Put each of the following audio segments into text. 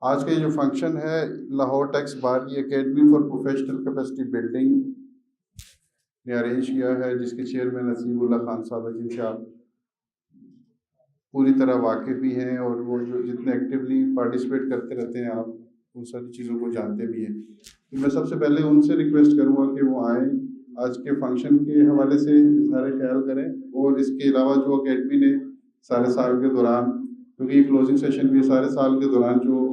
آج کا یہ جو فنکشن ہے لاہور ٹیکس بار کی academy for professional capacity building نے ارینج کیا ہے، جس کے چیئرمین حسیب اللہ خان صاحب ہیں، جن سے آپ پوری طرح واقف بھی ہیں، اور وہ جو جتنے ایکٹیولی پارٹیسپیٹ کرتے رہتے ہیں آپ ان ساری چیزوں کو جانتے بھی ہیں۔ میں سب سے پہلے ان سے ریکویسٹ کروں گا کہ وہ آئیں، آج کے فنکشن کے حوالے سے اظہار خیال کریں، اور اس کے علاوہ جو اکیڈمی نے سارے سال کے دوران، کیونکہ یہ کلوزنگ سیشن بھی سارے سال کے دوران جو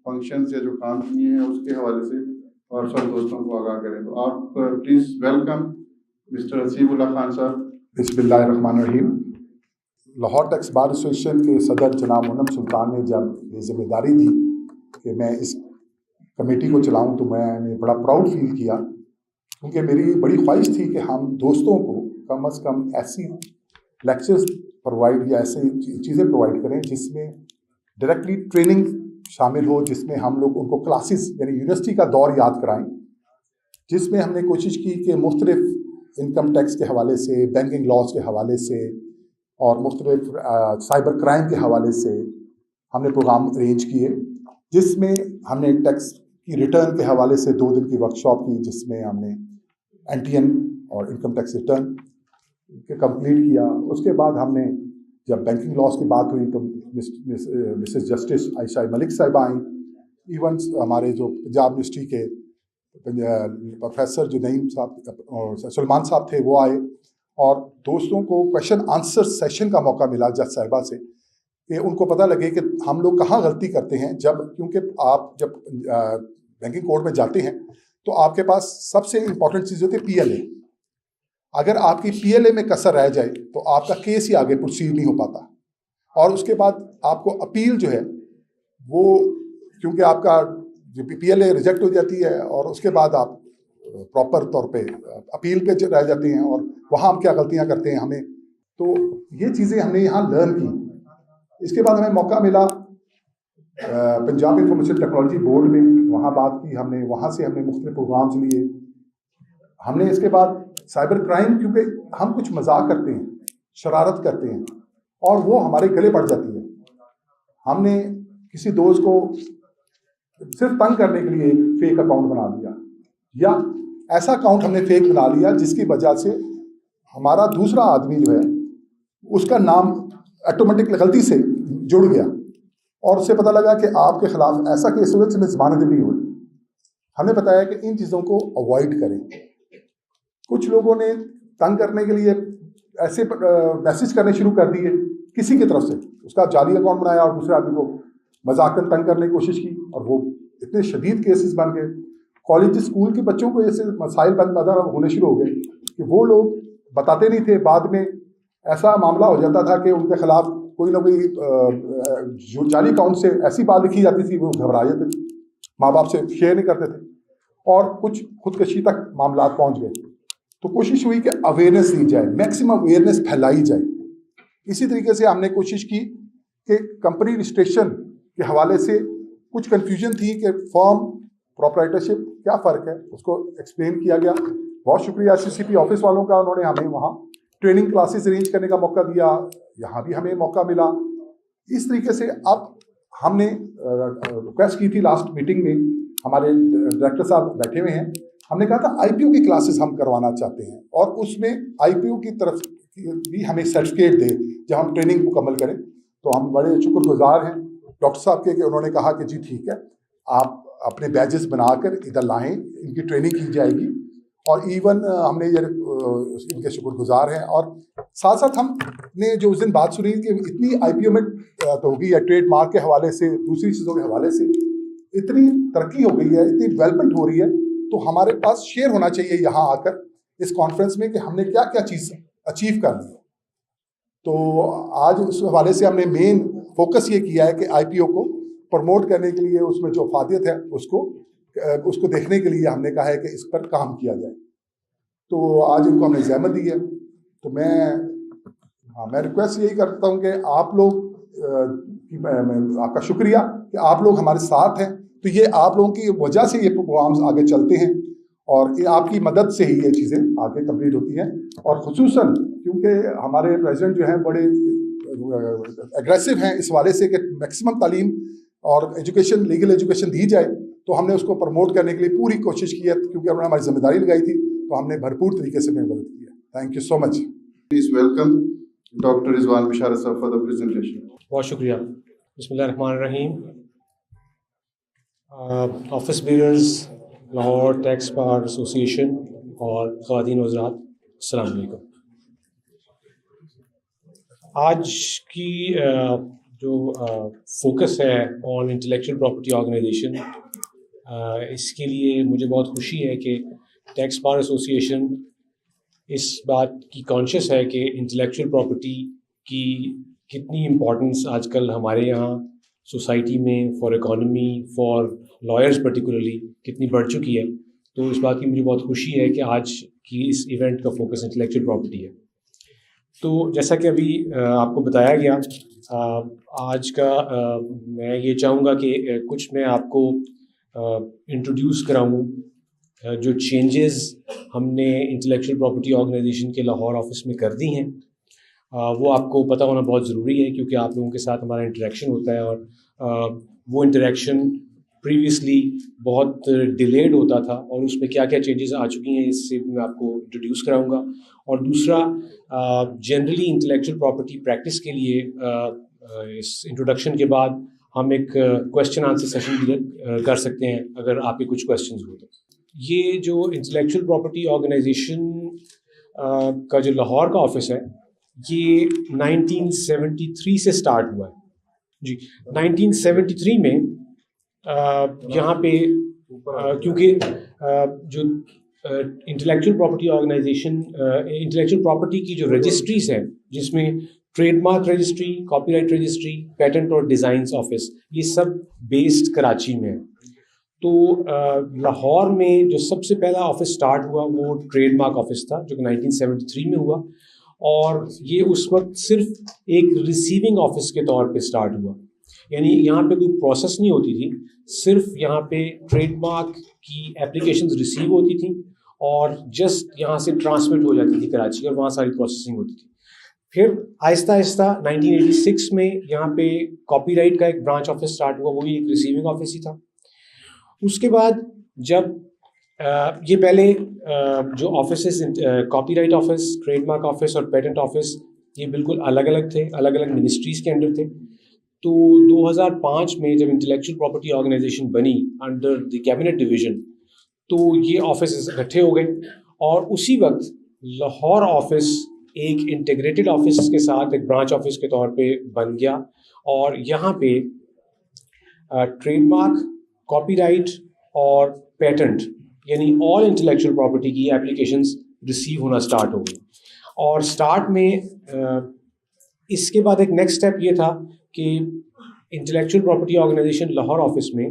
فنکشنز یا جو کام کیے ہیں اس کے حوالے سے اور سب دوستوں کو آگاہ کریں۔ تو آپ پلیز ویلکم مسٹر حسیب اللہ خان صاحب۔ بسم اللہ الرحمن الرحیم۔ لاہور ٹیکس بار ایسوسیشن کے صدر جناب منم سلطان نے جب یہ ذمہ داری دی کہ میں اس کمیٹی کو چلاؤں تو میں نے بڑا پراؤڈ فیل کیا، کیونکہ میری بڑی خواہش تھی کہ ہم دوستوں کو کم از کم ایسی لیکچرز پرووائڈ یا ایسی چیزیں پرووائڈ کریں جس میں ڈائریکٹلی ٹریننگ شامل ہو، جس میں ہم لوگ ان کو کلاسز یعنی یونیورسٹی کا دور یاد کرائیں، جس میں ہم نے کوشش کی کہ مختلف انکم ٹیکس کے حوالے سے، بینکنگ لاز کے حوالے سے اور مختلف سائبر کرائم کے حوالے سے ہم نے پروگرام ارینج کیے، جس میں ہم نے ٹیکس کی ریٹرن کے حوالے سے 2 دن کی ورکشاپ کی، جس میں ہم نے NTN اور انکم ٹیکس ریٹرن کمپلیٹ کیا۔ اس کے بعد ہم نے جب بینکنگ لاز کی بات ہوئی تو مسز جسٹس عائشہ ملک صاحبہ آئیں، ایون ہمارے جو پنجاب یونیورسٹی کے پروفیسر جو نعیم صاحب سلمان صاحب تھے وہ آئے، اور دوستوں کو کویشچن آنسر سیشن کا موقع ملا جج صاحبہ سے کہ ان کو پتہ لگے کہ ہم لوگ کہاں غلطی کرتے ہیں، کیونکہ آپ جب بینکنگ کوڈ میں جاتے ہیں تو آپ کے پاس سب سے امپورٹنٹ چیز ہوتی ہے PLA۔ اگر آپ کی PLA میں کسر رہ جائے تو آپ کا کیس ہی آگے پروسیڈ نہیں ہو پاتا، اور اس کے بعد آپ کو اپیل جو ہے وہ، کیونکہ آپ کا PLA ریجیکٹ ہو جاتی ہے اور اس کے بعد آپ پراپر طور پہ اپیل پہ رہ جاتے ہیں، اور وہاں ہم کیا غلطیاں کرتے ہیں ہمیں، تو یہ چیزیں ہم نے یہاں لرن کی۔ اس کے بعد ہمیں موقع ملا پنجاب انفارمیشن ٹیکنالوجی بورڈ میں، وہاں بات کی ہم نے، وہاں سے ہم نے مختلف پروگرامز لیے ہم نے۔ اس کے بعد سائبر کرائم، کیونکہ ہم کچھ مذاق کرتے ہیں، شرارت کرتے ہیں، اور وہ ہمارے گلے پڑ جاتی ہے۔ ہم نے کسی دوست کو صرف تنگ کرنے کے لیے ایک فیک اکاؤنٹ بنا لیا، یا ایسا اکاؤنٹ ہم نے فیک بنا لیا جس کی وجہ سے ہمارا دوسرا آدمی جو ہے اس کا نام آٹومیٹک غلطی سے جڑ گیا، اور اسے پتہ لگا کہ آپ کے خلاف ایسا کیس ہوئے جس میں ضمانت بھی ہوئی۔ ہم نے بتایا کہ ان چیزوں کو اوائڈ کریں۔ کچھ لوگوں نے تنگ کرنے کے لیے ایسے میسج کرنے شروع کر دیے کسی کی طرف سے، اس کا جعلی اکاؤنٹ بنایا اور دوسرے آدمی کو مذاقاً تنگ کرنے کی کوشش کی، اور وہ اتنے شدید کیسز بن گئے۔ کالج اسکول کے بچوں کو ایسے مسائل پیدا ہونے شروع ہو گئے کہ وہ لوگ بتاتے نہیں تھے، بعد میں ایسا معاملہ ہو جاتا تھا کہ ان کے خلاف کوئی نہ کوئی جعلی اکاؤنٹ سے ایسی بات لکھی جاتی تھی، وہ گھبرا جاتے تھے، ماں باپ سے شیئر نہیں کرتے تھے، اور کچھ خودکشی تک معاملات پہنچ گئے۔ تو کوشش ہوئی کہ اویئرنیس دی جائے، میکسیمم اویئرنیس پھیلائی جائے۔ اسی طریقے سے ہم نے کوشش کی کہ کمپنی رجسٹریشن کے حوالے سے کچھ کنفیوژن تھی کہ فرم پروپرائٹرشپ کیا فرق ہے، اس کو ایکسپلین کیا گیا۔ بہت شکریہ CCP آفس والوں کا، انہوں نے ہمیں وہاں ٹریننگ کلاسز ارینج کرنے کا موقع دیا، یہاں بھی ہمیں موقع ملا۔ اس طریقے سے اب ہم نے ریکویسٹ کی تھی لاسٹ میٹنگ میں، ہمارے ڈائریکٹر صاحب بیٹھے ہوئے ہیں، ہم نے کہا تھا IPO کی کلاسز ہم کروانا چاہتے ہیں، اور اس میں IPO کی طرف بھی ہمیں سرٹیفکیٹ دے جب ہم ٹریننگ مکمل کریں۔ تو ہم بڑے شکر گزار ہیں ڈاکٹر صاحب کے کہ انہوں نے کہا کہ جی ٹھیک ہے، آپ اپنے بیجز بنا کر ادھر لائیں، ان کی ٹریننگ کی جائے گی، اور ایون ہم نے ان کے شکر گزار ہیں۔ اور ساتھ ساتھ ہم نے جو اس دن بات سنی کہ اتنی IPO میں تو ہوگی ہے، ٹریڈ مارک کے حوالے سے، دوسری چیزوں کے حوالے سے اتنی ترقی ہو گئی ہے، اتنی ڈیولپمنٹ ہو رہی ہے، تو ہمارے پاس شیئر ہونا چاہیے یہاں آ کر اس کانفرنس میں کہ ہم نے کیا کیا چیز اچیو کر لی ہے۔ تو آج اس حوالے سے ہم نے مین فوکس یہ کیا ہے کہ IPO کو پروموٹ کرنے کے لیے اس میں جو افادیت ہے اس کو دیکھنے کے لیے ہم نے کہا ہے کہ اس پر کام کیا جائے۔ تو آج ان کو ہم نے زحمت دی ہے، تو میں ریکویسٹ یہی کرتا ہوں کہ آپ لوگ آپ کا شکریہ کہ آپ لوگ ہمارے ساتھ ہیں، تو یہ آپ لوگوں کی وجہ سے یہ پروگرامز آگے چلتے ہیں، اور آپ کی مدد سے ہی یہ چیزیں آگے کمپلیٹ ہوتی ہیں۔ اور خصوصاً کیونکہ ہمارے پریزیڈنٹ جو ہیں بڑے ایگریسو ہیں اس والے سے کہ میکسیمم تعلیم اور ایجوکیشن लीगल ایجوکیشن دی جائے تو ہم نے اس کو پروموٹ کرنے کے لیے پوری کوشش کی ہے, کیونکہ انہوں نے ہماری ذمہ داری لگائی تھی تو ہم نے بھرپور طریقے سے مدد کی ہے. Thank you so much. Please welcome doctor Rizwan Basharat صاحب فار دا پریزنٹیشن. بہت شکریہ. بسم اللہ الرحمن الرحیم. Office bearers Lahore tax bar association اور خواتین و حضرات, السلام علیکم. آج کی جو فوکس ہے آن انٹلیکچوئل پراپرٹی آرگنائزیشن, اس کے لیے مجھے بہت خوشی ہے کہ ٹیکس بار ایسوسیشن اس بات کی کانشیس ہے کہ انٹلیکچوئل پراپرٹی کی کتنی امپورٹنس آج کل ہمارے یہاں سوسائٹی میں for economy, for lawyers particularly کتنی بڑھ چکی ہے. تو اس بات کی مجھے بہت خوشی ہے کہ آج کی اس ایونٹ کا فوکس انٹلیکچوئل پراپرٹی ہے. تو جیسا کہ ابھی آپ کو بتایا گیا, آج کا میں یہ چاہوں گا کہ کچھ میں آپ کو انٹروڈیوس کراؤں جو چینجز ہم نے انٹلیکچوئل پراپرٹی آرگنائزیشن کے لاہور آفس میں کر دی ہیں. وہ آپ کو پتہ ہونا بہت ضروری ہے کیونکہ آپ لوگوں کے ساتھ ہمارا انٹریکشن ہوتا ہے, اور وہ انٹریکشن پریویسلی بہت ڈیلیڈ ہوتا تھا, اور اس میں کیا کیا چینجز آ چکی ہیں اس سے میں آپ کو انٹروڈیوس کراؤں گا. اور دوسرا, جنرلی انٹلیکچوئل پراپرٹی پریکٹس کے لیے اس انٹروڈکشن کے بعد ہم ایک کویشچن آنسر سیشن بھی کر سکتے ہیں اگر آپ کے کچھ کویشچنز ہو تو. یہ جو انٹلیکچوئل پراپرٹی آرگنائزیشن کا جو لاہور کا آفس ہے, یہ 1973 سے سٹارٹ ہوا ہے. جی 1973 میں یہاں پہ کیونکہ جو intellectual property organization, intellectual property کی جو رجسٹریز ہیں جس میں trademark registry, copyright registry, patent اور ڈیزائنس آفس, یہ سب بیسڈ کراچی میں ہے. تو لاہور میں جو سب سے پہلا آفس سٹارٹ ہوا وہ ٹریڈ مارک آفس تھا جو کہ 1973 میں ہوا, اور یہ اس وقت صرف ایک ریسیونگ آفس کے طور پہ سٹارٹ ہوا. یعنی یہاں پہ کوئی پروسیس نہیں ہوتی تھی, صرف یہاں پہ ٹریڈ مارک کی اپلیکیشنز ریسیو ہوتی تھیں اور جسٹ یہاں سے ٹرانسمٹ ہو جاتی تھی کراچی, اور وہاں ساری پروسیسنگ ہوتی تھی. پھر آہستہ آہستہ 1986 میں یہاں پہ کاپی رائٹ کا ایک برانچ آفس سٹارٹ ہوا, وہ بھی ایک ریسیونگ آفس ہی تھا. اس کے بعد جب یہ پہلے جو offices copyright office, trade mark office اور پیٹنٹ آفس یہ بالکل الگ الگ تھے, الگ الگ منسٹریز کے انڈر تھے. تو 2005 میں جب انٹلیکچوئل پراپرٹی آرگنائزیشن بنی انڈر دی کیبنٹ ڈویژن, تو یہ آفسز اکٹھے ہو گئے, اور اسی وقت لاہور آفس ایک انٹیگریٹڈ آفس کے ساتھ ایک برانچ آفس کے طور پہ بن گیا, اور یہاں پہ ٹریڈ مارک, کاپی رائٹ اور پیٹنٹ یعنی آل انٹلیکچوئل پراپرٹی کی اپلیکیشنز ریسیو ہونا سٹارٹ ہو گئی. اور سٹارٹ میں اس کے بعد ایک نیکسٹ اسٹیپ یہ تھا کہ intellectual property organization Lahore office میں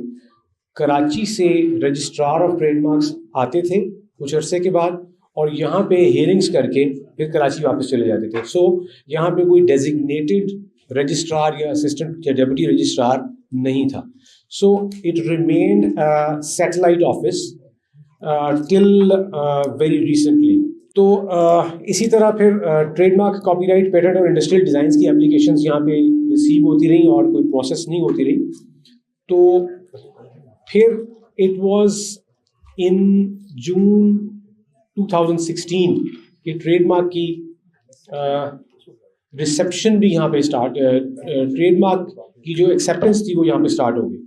کراچی سے رجسٹرار آف ٹریڈ مارکس آتے تھے کچھ عرصے کے بعد, اور یہاں پہ ہیئرنگس کر کے پھر کراچی واپس چلے جاتے تھے. سو یہاں پہ کوئی ڈیزگنیٹڈ رجسٹرار یا اسسٹنٹ یا ڈیپٹی رجسٹرار نہیں تھا. So it remained a satellite office till very recently. تو اسی طرح پھر trademark, copyright, patent اور انڈسٹریل ڈیزائنس کی اپلیکیشنز یہاں پہ ریسیو ہوتی رہیں اور کوئی پروسیس نہیں ہوتی رہی. تو پھر اٹ واز ان جون 2016 کہ ٹریڈ مارک کی ریسیپشن بھی یہاں پہ اسٹارٹ, ٹریڈ مارک کی جو ایکسیپٹنس تھی وہ یہاں پہ اسٹارٹ ہو گئی.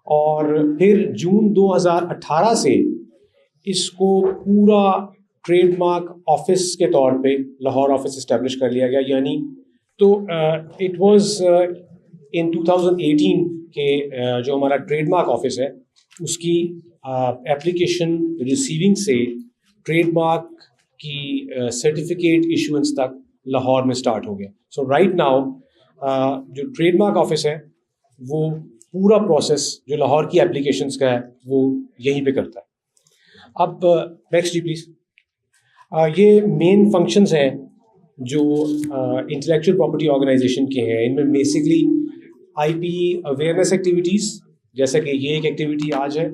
اور پھر جون 2018 سے اس کو پورا ٹریڈ مارک آفس کے طور پہ لاہور آفس اسٹیبلش کر لیا گیا. یعنی تو اٹ واز ان 2018 کہ جو ہمارا ٹریڈ مارک آفس ہے اس کی اپلیکیشن ریسیونگ سے ٹریڈ مارک کی سرٹیفکیٹ ایشوئنس تک لاہور میں اسٹارٹ ہو گیا. سو رائٹ ناؤ جو ٹریڈ مارک آفس ہے وہ پورا پروسیس جو لاہور کی اپلیکیشنس کا ہے وہ یہیں پہ کرتا ہے. اب نیکسٹ جی پلیز. یہ مین فنکشنز ہیں جو انٹلیکچوئل پراپرٹی آرگنائزیشن کے ہیں. ان میں basically I P awareness activities, جیسا کہ یہ ایک ایکٹیویٹی آج ہے.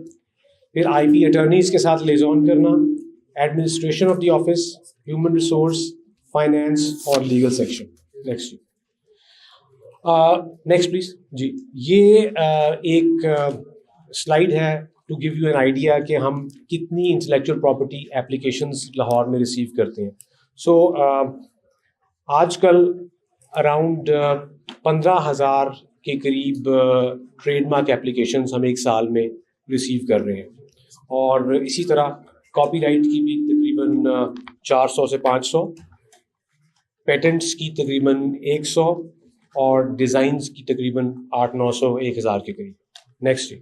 پھر آئی پی اٹرنیز کے ساتھ لیزون کرنا, administration of the office, human resource, finance اور legal section. Next. Next please جی. یہ ایک سلائڈ ہے to give you an idea کہ ہم کتنی انٹلیکچوئل پراپرٹی اپلیکیشنز لاہور میں ریسیو کرتے ہیں. سو آج کل اراؤنڈ 15,000 کے قریب ٹریڈ مارک اپلیکیشنز ہم ایک سال میں ریسیو کر رہے ہیں, اور اسی طرح کاپی رائٹ کی بھی تقریباً 400 سے 500, پیٹنٹس کی تقریباً 100, اور ڈیزائنز کی تقریباً 800-900 1,000 کے قریب. نیکسٹ.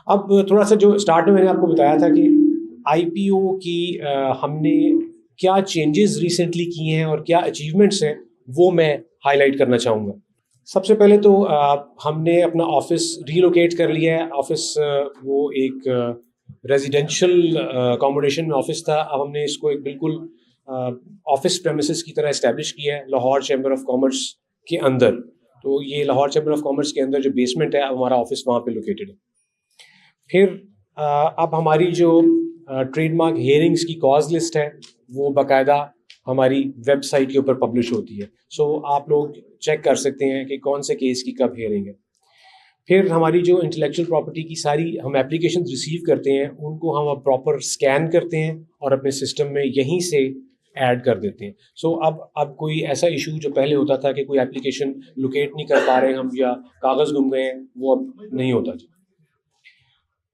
اب تھوڑا سا جو اسٹارٹ میں نے آپ کو بتایا تھا کہ آئی پی او کی ہم نے کیا چینجز ریسنٹلی کیے ہیں اور کیا اچیومنٹس ہیں, وہ میں ہائی لائٹ کرنا چاہوں گا. سب سے پہلے تو ہم نے اپنا آفس ریلوکیٹ کر لیا ہے. آفس وہ ایک ریزیڈینشیل اکاموڈیشن میں آفس تھا, اب ہم نے اس کو ایک بالکل آفس پریمیسز کی طرح اسٹیبلش کیا ہے لاہور چیمبر آف کامرس کے اندر. تو یہ لاہور چیمبر آف کامرس کے اندر جو بیسمنٹ ہے, اب ہمارا آفس وہاں پہ لوکیٹڈ ہے. پھر اب ہماری جو ٹریڈ مارک ہیئرنگس کی کاز لسٹ ہے وہ باقاعدہ ہماری ویب سائٹ کے اوپر پبلش ہوتی ہے. سو آپ لوگ چیک کر سکتے ہیں کہ کون سے کیس کی کب ہیئرنگ ہے. پھر ہماری جو انٹلیکچوئل پراپرٹی کی ساری ہم اپلیکیشن ریسیو کرتے ہیں, ان کو ہم اب پراپر اسکین کرتے ہیں اور اپنے سسٹم میں یہیں سے ایڈ کر دیتے ہیں. سو اب کوئی ایسا ایشو جو پہلے ہوتا تھا کہ کوئی اپلیکیشن لوکیٹ نہیں کر پا رہے ہم یا کاغذ گم گئے ہیں, وہ اب نہیں ہوتا.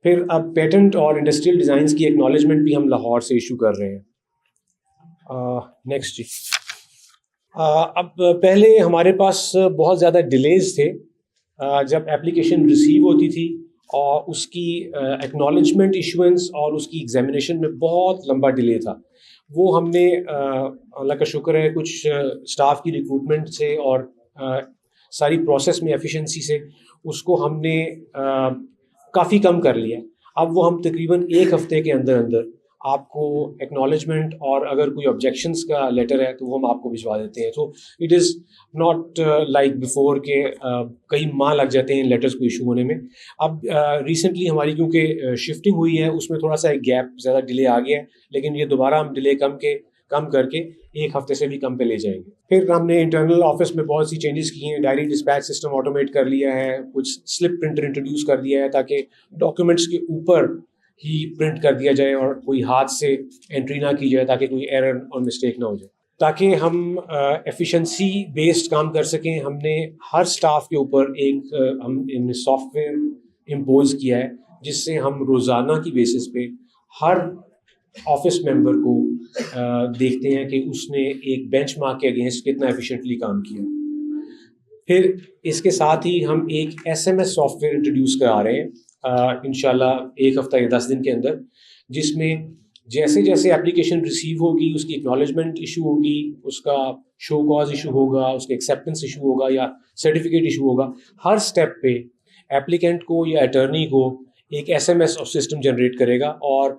پھر اب پیٹنٹ اور انڈسٹریل ڈیزائنس کی ایکنالجمنٹ بھی ہم لاہور سے ایشو کر رہے ہیں. نیکسٹ جی. اب پہلے ہمارے پاس بہت زیادہ ڈیلیز تھے جب اپلیکیشن ریسیو ہوتی تھی, اور اس کی ایکنالجمنٹ ایشوئنس اور اس کی ایگزامینیشن میں بہت لمبا ڈیلے تھا. وہ ہم نے اللہ کا شکر ہے کچھ اسٹاف کی ریکروٹمنٹ سے اور ساری پروسیس میں ایفیشنسی سے اس کو ہم نے کافی کم کر لیا. اب وہ ہم تقریباً 1 ہفتے کے اندر آپ کو ایکنالجمنٹ اور اگر کوئی آبجیکشنس کا لیٹر ہے تو وہ ہم آپ کو بھجوا دیتے ہیں. تو it is not like before کہ کئی ماہ لگ جاتے ہیں لیٹرس کو ایشو ہونے میں. اب ریسنٹلی ہماری کیونکہ شفٹنگ ہوئی ہے اس میں تھوڑا سا ایک گیپ زیادہ ڈیلے آ گیا ہے, لیکن یہ دوبارہ ہم ڈیلے کم کر کے 1 ہفتے سے بھی کم پہ لے جائیں گے. پھر ہم نے انٹرنل آفس میں بہت سی چینجز کی ہیں. ڈائری ڈسپیچ سسٹم آٹومیٹ کر لیا ہے, کچھ سلپ پرنٹر انٹروڈیوس کر دیا ہے تاکہ ڈاکیومنٹس کے اوپر ہی پرنٹ کر دیا جائے اور کوئی ہاتھ سے انٹری نہ کی جائے تاکہ کوئی ایرر اور مسٹیک نہ ہو جائے, تاکہ ہم ایفیشنسی بیسڈ کام کر سکیں. ہم نے ہر سٹاف کے اوپر ایک ہم سافٹ ویئر امپوز کیا ہے جس سے ہم روزانہ کی بیسس پہ ہر آفس ممبر کو دیکھتے ہیں کہ اس نے ایک بینچ مارک کے اگینسٹ کتنا ایفیشینٹلی کام کیا. پھر اس کے ساتھ ہی ہم ایک SMS سافٹ ویئر انٹروڈیوس کرا رہے ہیں انشاءاللہ 1 ہفتہ یا 10 دن کے اندر, جس میں جیسے جیسے اپلیکیشن ریسیو ہوگی اس کی اکنالجمنٹ ایشو ہوگی, اس کا شو کاز ایشو ہوگا, اس کے ایکسیپٹنس ایشو ہوگا یا سرٹیفکیٹ ایشو ہوگا, ہر سٹیپ پہ ایپلیکنٹ کو یا اٹرنی کو ایک SMS سسٹم جنریٹ کرے گا. اور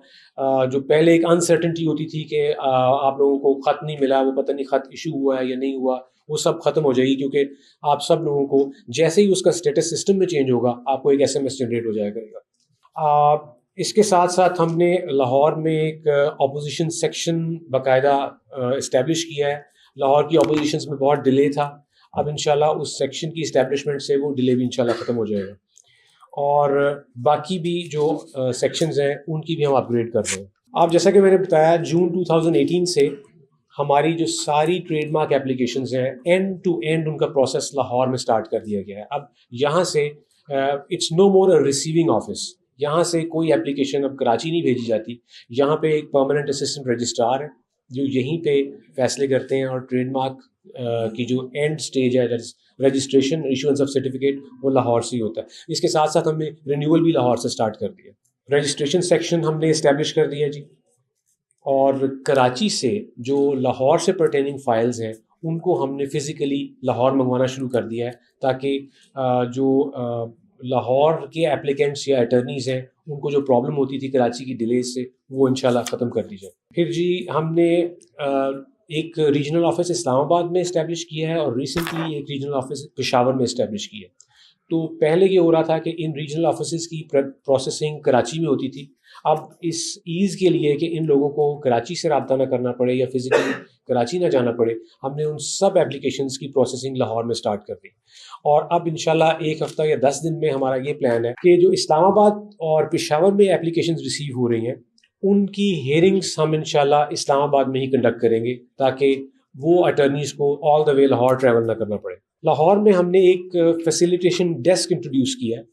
جو پہلے ایک انسرٹنٹی ہوتی تھی کہ آپ لوگوں کو خط نہیں ملا, وہ پتہ نہیں خط ایشو ہوا ہے یا نہیں ہوا, وہ سب ختم ہو جائے گی, کیونکہ آپ سب لوگوں کو جیسے ہی اس کا اسٹیٹس سسٹم میں چینج ہوگا آپ کو ایک SMS جنریٹ ہو جایا کرے گا. اس کے ساتھ ساتھ ہم نے لاہور میں ایک اپوزیشن سیکشن باقاعدہ اسٹیبلش کیا ہے. لاہور کی اپوزیشنس میں بہت ڈیلے تھا, اب انشاءاللہ اس سیکشن کی اسٹیبلشمنٹ سے وہ ڈیلے بھی انشاءاللہ ختم ہو جائے گا, اور باقی بھی جو سیکشنز ہیں ان کی بھی ہم اپ گریڈ کر رہے ہیں. اب جیسا کہ میں نے بتایا جون 2018 سے ہماری جو ساری ٹریڈ مارک اپلیکیشنز ہیں اینڈ ٹو اینڈ ان کا پروسیس لاہور میں سٹارٹ کر دیا گیا ہے. اب یہاں سے it's no more a receiving office, یہاں سے کوئی اپلیکیشن اب کراچی نہیں بھیجی جاتی. یہاں پہ ایک پرماننٹ اسسٹنٹ رجسٹرار ہے جو یہیں پہ فیصلے کرتے ہیں, اور ٹریڈ مارک کی جو اینڈ سٹیج ہے رجسٹریشن ایشوئنس آف سرٹیفکیٹ وہ لاہور سے ہی ہوتا ہے. اس کے ساتھ ساتھ ہم نے رینیول بھی لاہور سے سٹارٹ کر دیا. رجسٹریشن سیکشن ہم نے اسٹیبلش کر دیا جی, اور کراچی سے جو لاہور سے پرٹیننگ فائلز ہیں ان کو ہم نے فزیکلی لاہور منگوانا شروع کر دیا ہے, تاکہ جو لاہور کے اپلیکنٹس یا اٹرنیز ہیں ان کو جو پرابلم ہوتی تھی کراچی کی ڈیلیز سے وہ انشاءاللہ ختم کر دی جائے. پھر جی ہم نے ایک ریجنل آفس اسلام آباد میں اسٹیبلش کیا ہے, اور ریسنٹلی ایک ریجنل آفس پشاور میں اسٹیبلش کیا ہے. تو پہلے یہ ہو رہا تھا کہ ان ریجنل آفیسز کی پروسیسنگ کراچی میں ہوتی تھی. اب اس ایز کے لیے کہ ان لوگوں کو کراچی سے رابطہ نہ کرنا پڑے یا فزیکلی کراچی نہ جانا پڑے, ہم نے ان سب اپلیکیشنز کی پروسیسنگ لاہور میں سٹارٹ کر دی. اور اب انشاءاللہ 1 ہفتہ یا 10 دن میں ہمارا یہ پلان ہے کہ جو اسلام آباد اور پشاور میں اپلیکیشنز ریسیو ہو رہی ہیں ان کی ہیئرنگز ہم انشاءاللہ اسلام آباد میں ہی کنڈکٹ کریں گے, تاکہ وہ اٹرنیز کو آل دا وے لاہور ٹریول نہ کرنا پڑے. لاہور میں ہم نے ایک فیسیلیٹیشن ڈیسک انٹروڈیوس کیا ہے.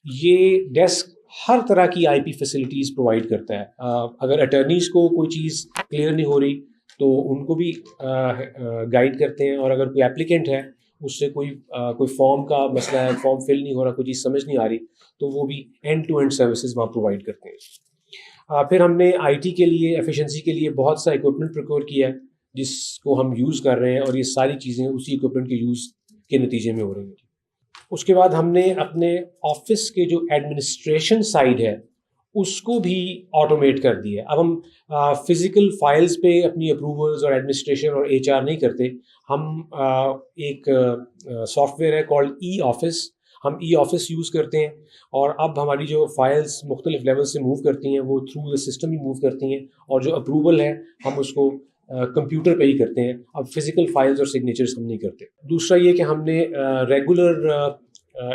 یہ ڈیسک ہر طرح کی آئی پی فیسلٹیز پرووائڈ کرتا ہے. اگر اٹرنیز کو کوئی چیز کلیئر نہیں ہو رہی تو ان کو بھی گائیڈ کرتے ہیں, اور اگر کوئی اپلیکنٹ ہے اس سے کوئی فارم کا مسئلہ ہے, فارم فل نہیں ہو رہا, کوئی چیز سمجھ نہیں آ رہی, تو وہ بھی اینڈ ٹو اینڈ سروسز وہاں پرووائڈ کرتے ہیں. پھر ہم نے آئی ٹی کے لیے ایفیشنسی کے لیے بہت سا اکوپمنٹ پروکیور کیا ہے جس کو ہم یوز کر رہے ہیں, اور یہ ساری چیزیں اسی اکوپمنٹ کے یوز کے نتیجے میں ہو رہی ہیں. اس کے بعد ہم نے اپنے آفس کے جو ایڈمنسٹریشن سائڈ ہے اس کو بھی آٹومیٹ کر دیا ہے. اب ہم فزیکل فائلز پہ اپنی اپروولز اور ایڈمنسٹریشن اور ایچ آر نہیں کرتے. ہم ایک سافٹ ویئر ہے کالڈ ای آفس, ہم ای آفس یوز کرتے ہیں, اور اب ہماری جو فائلز مختلف لیول سے موو کرتی ہیں وہ through the system he move کرتی ہیں, اور جو اپروول ہے ہم اس کو کمپیوٹر پہ ہی کرتے ہیں. اب فزیکل فائلز اور سگنیچرز ہم نہیں کرتے. دوسرا یہ کہ ہم نے ریگولر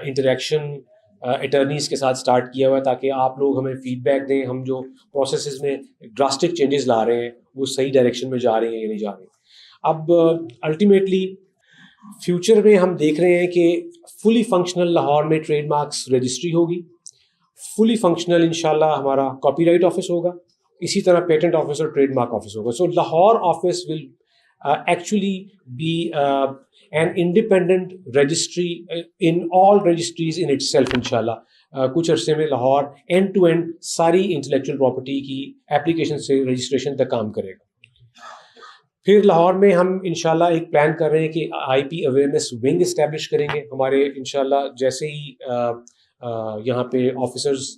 انٹریکشن اٹرنیز کے ساتھ سٹارٹ کیا ہوا ہے, تاکہ آپ لوگ ہمیں فیڈ بیک دیں ہم جو پروسیسز میں ڈراسٹک چینجز لا رہے ہیں وہ صحیح ڈائریکشن میں جا رہے ہیں یا نہیں جا رہے ہیں. اب الٹیمیٹلی فیوچر میں ہم دیکھ رہے ہیں کہ فلی فنکشنل لاہور میں ٹریڈ مارکس رجسٹری ہوگی, فلی فنکشنل انشاءاللہ ہمارا کاپی رائٹ آفس ہوگا, اسی طرح پیٹنٹ آفس اور ٹریڈ مارک آفس ہوگا. So Lahore office will actually be an independent registry in all registries in itself انشاءاللہ. کچھ عرصے میں لاہور اینڈ ٹو اینڈ ساری انٹلیکچوئل پراپرٹی کی اپلیکیشن سے رجسٹریشن تک کام کرے گا. پھر لاہور میں ہم انشاءاللہ ایک پلان کر رہے ہیں کہ آئی پی اویئرنیس ونگ اسٹیبلش کریں گے. ہمارے انشاءاللہ جیسے ہی یہاں پہ آفیسرز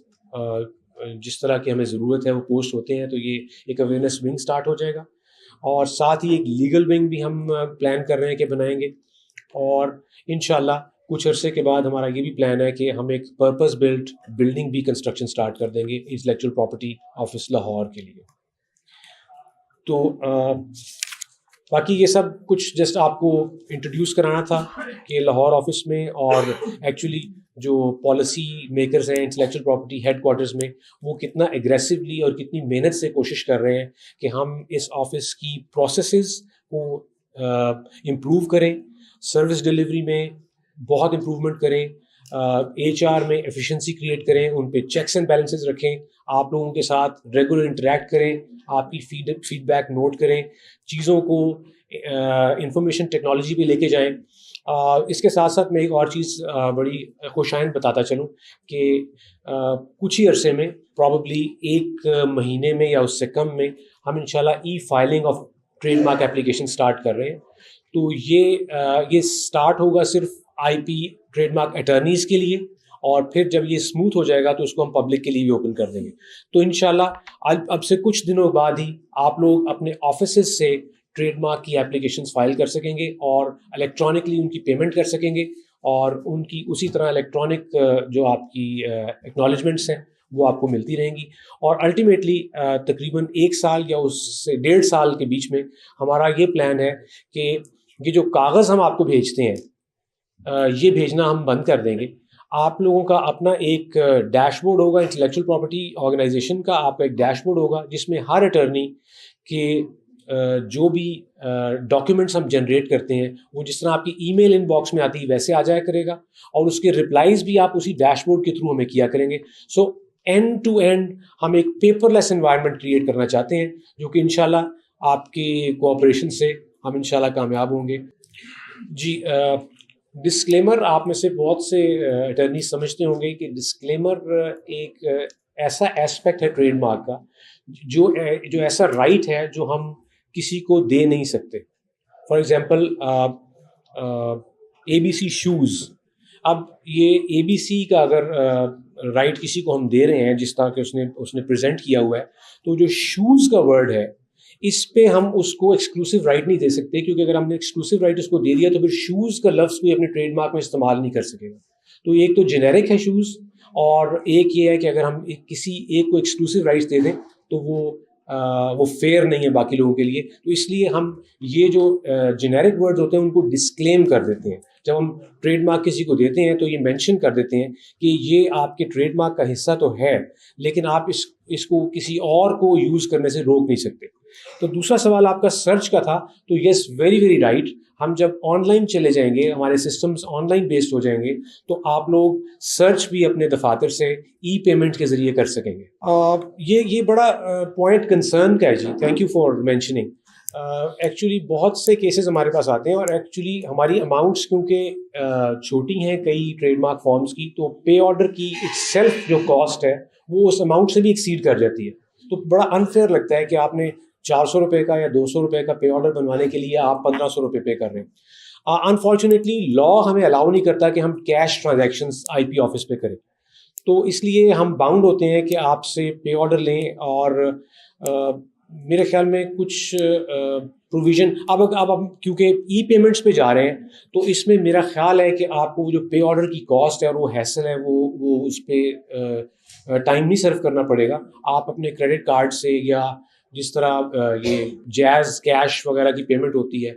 جس طرح کی ہمیں ضرورت ہے وہ پوسٹ ہوتے ہیں, تو یہ ایک اویئرنیس ونگ سٹارٹ ہو جائے گا, اور ساتھ ہی ایک لیگل ونگ بھی ہم پلان کر رہے ہیں کہ بنائیں گے. اور انشاءاللہ کچھ عرصے کے بعد ہمارا یہ بھی پلان ہے کہ ہم ایک پرپز بلٹ بلڈنگ بھی کنسٹرکشن سٹارٹ کر دیں گے انٹلیکچوئل پراپرٹی آفس لاہور کے لیے. تو باقی یہ سب کچھ جسٹ آپ کو انٹروڈیوس کرانا تھا کہ لاہور آفس میں اور ایکچولی جو پالیسی میکرز ہیں انٹلیکچوئل پراپرٹی ہیڈ کوارٹرز میں وہ کتنا ایگریسولی اور کتنی محنت سے کوشش کر رہے ہیں کہ ہم اس آفس کی پروسیسز کو امپروو کریں, سروس ڈلیوری میں بہت امپروومنٹ کریں, ایچ آر میں ایفیشنسی کریٹ کریں, ان پہ چیکس اینڈ بیلنسز رکھیں, آپ لوگوں کے ساتھ ریگولر انٹریکٹ کریں, آپ کی فیڈ بیک نوٹ کریں, چیزوں کو انفارمیشن ٹیکنالوجی پہ لے کے جائیں. اس کے ساتھ ساتھ میں ایک اور چیز بڑی خوش آئند بتاتا چلوں کہ کچھ ہی عرصے میں پرابیبلی 1 مہینے میں یا اس سے کم میں ہم انشاءاللہ e filing of trade mark application start کر رہے ہیں. تو یہ سٹارٹ ہوگا صرف I P trade mark attorneys کے لیے, اور پھر جب یہ اسموتھ ہو جائے گا تو اس کو ہم پبلک کے لیے بھی اوپن کر دیں گے. تو انشاءاللہ اب سے کچھ دنوں بعد ہی آپ لوگ اپنے آفیسز سے ٹریڈ مارک کی اپلیکیشنز فائل کر سکیں گے, اور الیکٹرانکلی ان کی پیمنٹ کر سکیں گے, اور ان کی اسی طرح الیکٹرانک جو آپ کی ایکنالجمنٹس ہیں وہ آپ کو ملتی رہیں گی. اور الٹیمیٹلی تقریباً 1 سال یا اس سے 1.5 سال کے بیچ میں ہمارا یہ پلان ہے کہ یہ جو کاغذ ہم آپ کو بھیجتے ہیں یہ بھیجنا ہم بند کر دیں گے. آپ لوگوں کا اپنا ایک ڈیش بورڈ ہوگا انٹلیکچوئل پراپرٹی آرگنائزیشن کا, آپ کا ایک ڈیش بورڈ ہوگا جس میں ہر اٹرنی کے جو بھی ڈاکیومنٹس ہم جنریٹ کرتے ہیں وہ جس طرح آپ کی ای میل ان باکس میں آتی ہے ویسے آ جایا کرے گا, اور اس کے رپلائز بھی آپ اسی ڈیش بورڈ کے تھرو ہمیں کیا کریں گے. سو اینڈ ٹو اینڈ ہم ایک پیپر لیس انوائرمنٹ کریٹ کرنا چاہتے ہیں, جو کہ انشاءاللہ آپ کی کوآپریشن سے ہم انشاءاللہ کامیاب ہوں گے. جی ڈسکلیمر, آپ میں سے بہت سے اٹرنی سمجھتے ہوں گے کہ ڈسکلیمر ایک ایسا ایسپیکٹ ہے ٹریڈ مارک کا جو ایسا رائٹ ہے جو ہم کسی کو دے نہیں سکتے. For example A B C shows, اب یہ اے بی سی کا اگر رائٹ کسی کو ہم دے رہے ہیں جس طرح کہ اس نے پریزنٹ کیا ہوا ہے, تو جو شوز کا ورڈ ہے اس پہ ہم اس کو ایکسکلوسیو رائٹ نہیں دے سکتے, کیونکہ اگر ہم نے ایکسکلوسیو رائٹ اس کو دے دیا تو پھر شوز کا لفظ کوئی اپنے ٹریڈ مارک میں استعمال نہیں کر سکے گا. تو ایک تو جنیرک ہے شوز، اور ایک یہ ہے کہ اگر ہم کسی ایک کو ایکسکلوسیو رائٹس دے دیں تو وہ فیئر نہیں ہے باقی لوگوں کے لیے. تو اس لیے ہم یہ جو جنیرک ورڈز ہوتے ہیں ان کو ڈسکلیم کر دیتے ہیں. جب ہم ٹریڈ مارک کسی کو دیتے ہیں تو یہ مینشن کر دیتے ہیں کہ یہ آپ کے ٹریڈ مارک کا حصہ تو ہے، لیکن آپ اس کو کسی اور کو یوز کرنے سے روک نہیں سکتے. تو دوسرا سوال آپ کا سرچ کا تھا، تو یس ویری ویری رائٹ. ہم جب آن لائن چلے جائیں گے، ہمارے سسٹمز آن لائن بیسڈ ہو جائیں گے، تو آپ لوگ سرچ بھی اپنے دفاتر سے ای پیمنٹ کے ذریعے کر سکیں گے. یہ بڑا پوائنٹ کنسرن کا ہے جی، thank you for mentioning. Actually بہت سے کیسز ہمارے پاس آتے ہیں، اور ایکچولی ہماری اماؤنٹس کیونکہ چھوٹی ہیں کئی ٹریڈ مارک فارمز کی، تو پے آرڈر کی اٹ سیلف جو کاسٹ ہے وہ اس اماؤنٹ سے بھی ایکسیڈ کر جاتی ہے. تو بڑا انفیئر لگتا ہے کہ آپ نے 400 روپے کا یا 200 روپے کا پے آرڈر بنوانے کے لیے آپ 1500 روپے پے کر رہے ہیں. انفارچونیٹلی لا ہمیں الاؤ نہیں کرتا کہ ہم کیش ٹرانزیکشنز آئی پی آفس پہ کریں، تو اس لیے ہم باؤنڈ ہوتے ہیں کہ آپ سے پے آرڈر لیں. اور میرے خیال میں کچھ پروویژن اب کیونکہ ای پیمنٹس پہ جا رہے ہیں، تو اس میں میرا خیال ہے کہ آپ کو جو پے آرڈر کی کاسٹ ہے اور وہ ہیسل ہے وہ اس پہ ٹائم نہیں سرو کرنا پڑے گا. آپ اپنے کریڈٹ کارڈ سے یا جس طرح یہ جیز کیش وغیرہ کی پیمنٹ ہوتی ہے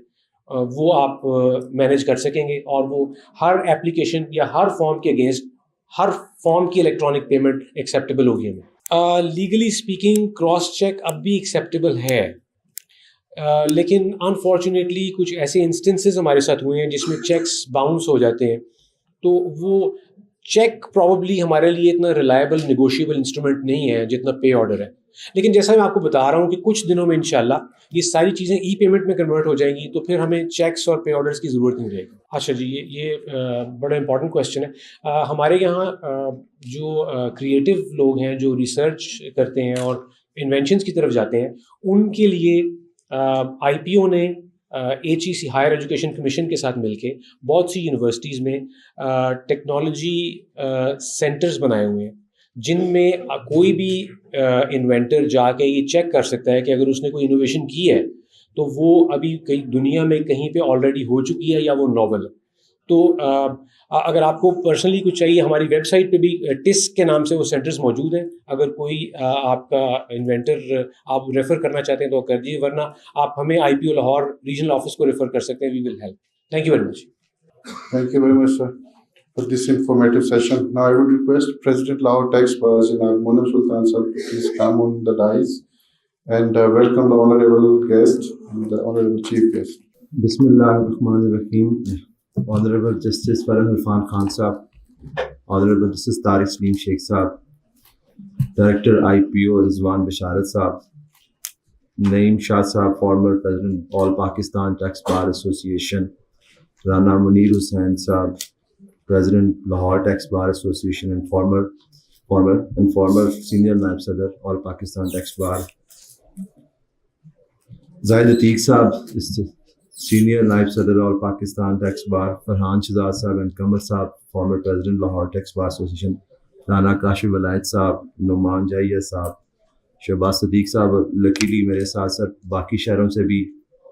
وہ آپ مینیج کر سکیں گے، اور وہ ہر ایپلیکیشن یا ہر فارم کے اگینسٹ ہر فارم کی الیکٹرانک پیمنٹ ایکسیپٹیبل ہوگی ہمیں. لیگلی اسپیکنگ کراس چیک اب بھی ایکسیپٹیبل ہے، لیکن انفارچونیٹلی کچھ ایسے انسٹنسز ہمارے ساتھ ہوئے ہیں جس میں چیکس باؤنس ہو جاتے ہیں. تو وہ چیک پرابیبلی ہمارے لیے اتنا ریلائبل نیگوشیبل انسٹرومنٹ نہیں ہے جتنا پے آرڈر ہے. لیکن جیسا میں آپ کو بتا رہا ہوں کہ کچھ دنوں میں انشاءاللہ یہ ساری چیزیں ای پیمنٹ میں کنورٹ ہو جائیں گی، تو پھر ہمیں چیکس اور پے آرڈرز کی ضرورت نہیں رہے گی. اچھا جی، یہ بڑا امپورٹنٹ کویشچن ہے. ہمارے یہاں جو کریٹو لوگ ہیں جو ریسرچ کرتے ہیں اور انوینشنز کی طرف جاتے ہیں، ان کے لیے آئی پی او نے ایچ ای سی ہائر ایجوکیشن کمیشن کے ساتھ مل کے بہت سی یونیورسٹیز میں ٹیکنالوجی سینٹرز بنائے ہوئے ہیں، جن میں کوئی بھی انوینٹر جا کے یہ چیک کر سکتا ہے کہ اگر اس نے کوئی انوویشن کی ہے تو وہ ابھی کئی دنیا میں کہیں پہ آلریڈی ہو چکی ہے یا وہ ناول ہے. تو اگر آپ کو پرسنلی کچھ چاہیے، ہماری ویب سائٹ پہ بھی ٹسک کے نام سے وہ سینٹرز موجود ہیں. اگر کوئی آپ کا انوینٹر آپ ریفر کرنا چاہتے ہیں تو کر دیجیے، ورنہ آپ ہمیں I P O Lahore regional office کو ریفر کر سکتے ہیں. We will help. Thank you very much. Thank you very much, sir, for this informative session. Now I would request President Lahore Tax Bar Association, Munir Sultan sir, to please come on the dais and welcome the honorable guest and the honorable chief guest. Bismillah ar-Rahman ar-Rahim. Honorable Justice Farrukh Irfan Khan Sahab, Honorable Justice Tariq Saleem Sheikh Sahab, Director IPO Rizwan Basharat Sahab, Naeem Shah Sahab, former President All Pakistan Tax Bar Association, Rana Munir Hussain Sahab, President Lahore Tax Bar Association and former Senior Naib Sadr All Pakistan Tax Bar, Tariq Sahab, Senior Naib Sadr All Pakistan Tax Bar, Farhan Shahzad Sahab and Qamar Sahab, former President Lahore Tax Bar Association, Rana Kashif Walayat Sahab, Numan Jaiya Sahab, Shahbaz Sadiq Sahab, luckily میرے ساتھ ساتھ باقی شہروں سے بھی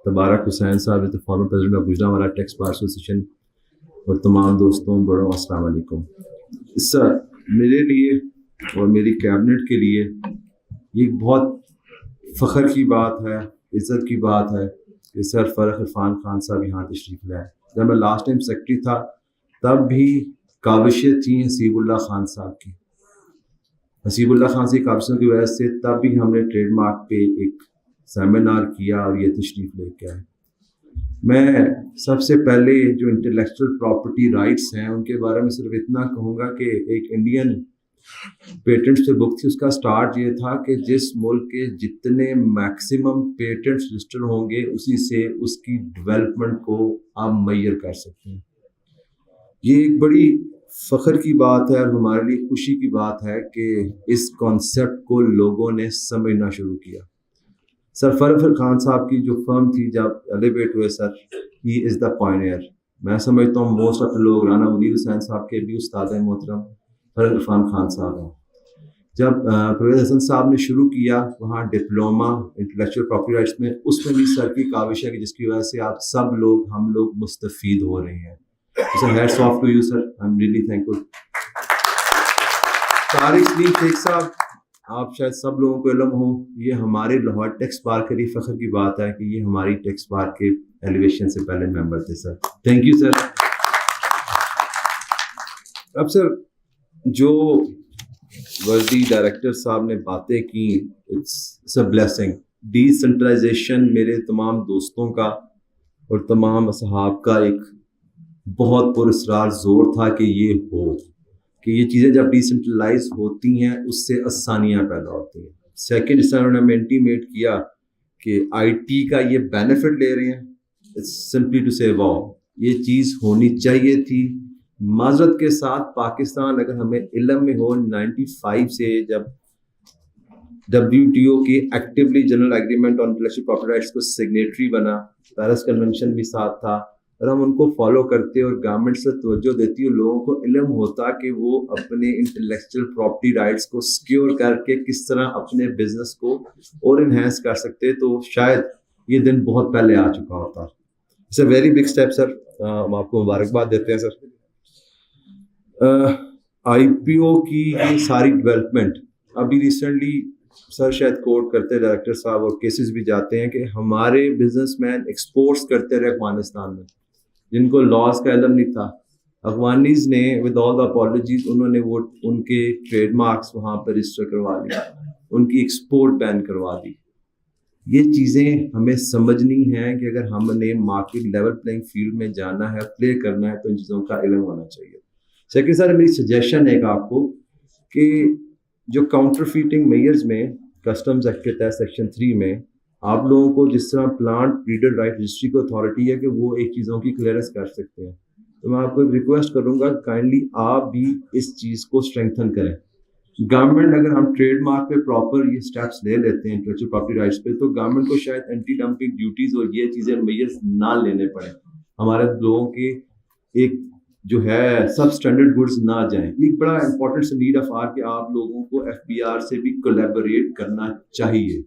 تبارک حسین صاحب ہے، former president of Gujranwala tax bar association, اور تمام دوستوں بڑوں السلام علیکم. سر میرے لیے اور میری کیبنٹ کے لیے یہ بہت فخر کی بات ہے، عزت کی بات ہے کہ سر فرخ عرفان خان صاحب یہاں تشریف لائے. جب میں لاسٹ ٹائم سیکرٹری تھا تب بھی کاوشیں تھیں حسیب اللہ خان صاحب کی، حسیب اللہ خان سے کاوشوں کی وجہ سے تب بھی ہم نے ٹریڈ مارک پہ ایک سیمینار کیا اور یہ تشریف لے کے آئے. میں سب سے پہلے جو انٹلیکچوئل پراپرٹی رائٹس ہیں ان کے بارے میں صرف اتنا کہوں گا کہ ایک انڈین پیٹنٹس پہ بک تھی، اس کا سٹارٹ یہ تھا کہ جس ملک کے جتنے میکسیمم پیٹنٹس رجسٹر ہوں گے اسی سے اس کی ڈیولپمنٹ کو آپ میئر کر سکتے ہیں. یہ ایک بڑی فخر کی بات ہے اور ہمارے لیے خوشی کی بات ہے کہ اس کانسیپٹ کو لوگوں نے سمجھنا شروع کیا. سر فرخ خان صاحب کی جو فرم تھی جب ایلیویٹ ہوئے، سر ہی از دا پائنیئر. میں سمجھتا ہوں موسٹ آف لوگ رانا منیر حسین صاحب کے بھی استاد محترم فرخ عرفان خان صاحب ہیں. جب پرویز حسن صاحب نے شروع کیا وہاں ڈپلوما انٹلیکچوئل پراپرٹی رائٹس میں، اس میں بھی سر کی کاوش ہے کہ جس کی وجہ سے آپ سب لوگ ہم لوگ مستفید ہو رہے ہیں. Sir hats off to you sir, I am really thankful. Tariq Saleem Sheikh Sahib, आप शायद सब लोगों को इल्म हो, ये हमारे लाहौर टैक्स बार के लिए फ़ख्र की बात है कि ये हमारी टैक्स बार के एलिवेशन से पहले मेंबर थे सर, थैंक यू सर। अब सर जो वर्दी डायरेक्टर साहब ने बातें की, इट्स अ ब्लेसिंग। डिसेंट्रलाइजेशन मेरे तमाम दोस्तों का और तमाम असहाब का एक बहुत पुरस्रार जोर था कि ये हो, कि ये चीज़ें जब डिसेंट्रलाइज होती हैं उससे आसानियाँ पैदा होती हैं। सेकेंड, जिस तरह उन्होंने इंटीमेट किया कि आईटी का ये बेनिफिट ले रहे हैं, इट्स सिंपली टू से वाओ, ये चीज़ होनी चाहिए थी। माजरत के साथ पाकिस्तान अगर हमें इल्म में हो 95 से जब WTO की actively general agreement on intellectual property rights को सिग्नेटरी बना, पेरिस कन्वेंशन भी साथ था, और हम उनको फॉलो करते और गवर्नमेंट से तवज्जो देती और लोगों को इल्म होता कि वो अपने इंटेलेक्चुअल प्रॉपर्टी राइट्स को सिक्योर करके किस तरह अपने बिजनेस को और इन्हेंस कर सकते, तो शायद ये दिन बहुत पहले आ चुका होता। It's a very big step sir, हम आपको मुबारकबाद देते हैं सर। IPO की ये सारी डेवलपमेंट अभी रिसेंटली सर शायद कोट करते हैं डायरेक्टर साहब, और केसेस भी जाते हैं कि हमारे बिजनेसमैन एक्सपोर्ट्स करते रहे अफगानिस्तान में, जिनको लॉस का इल्म नहीं था। अफगानीज ने विद ऑल द अपॉलॉजीज उन्होंने वो उनके ट्रेडमार्क्स वहाँ पर रजिस्टर करवा लिए, उनकी एक्सपोर्ट बैन करवा दी। ये चीज़ें हमें समझनी है कि अगर हमने मार्केट लेवल प्लेइंग फील्ड में जाना है, प्ले करना है, तो इन चीज़ों का इल्म होना चाहिए। सेकेंड सर, मेरी सजेशन है आपको कि जो काउंटरफीटिंग मेयर्स में कस्टम्स एक्ट के तहत सेक्शन 3 में आप लोगों को जिस तरह प्लांट ब्रीडर राइट रजिस्ट्री को अथॉरिटी है कि वो एक चीज़ों की क्लियरेंस कर सकते हैं, तो मैं आपको एक रिक्वेस्ट करूंगा, काइंडली आप भी इस चीज़ को स्ट्रेंथन करें। गवर्नमेंट, अगर हम ट्रेडमार्क पे प्रॉपर ये स्टेप्स ले लेते हैं इंटेलेक्चुअल प्रॉपर्टी राइट्स पे, तो गवर्नमेंट को शायद एंटी डंपिंग ड्यूटीज और ये चीज़ें मेयर्स ना लेने पड़े, हमारे लोगों के एक जो है सब स्टैंडर्ड गुड्स ना जाएं। ये एक बड़ा इंपॉर्टेंट से नीड ऑफ आर कि आप लोगों को FBR से भी कोलैबोरेट करना चाहिए,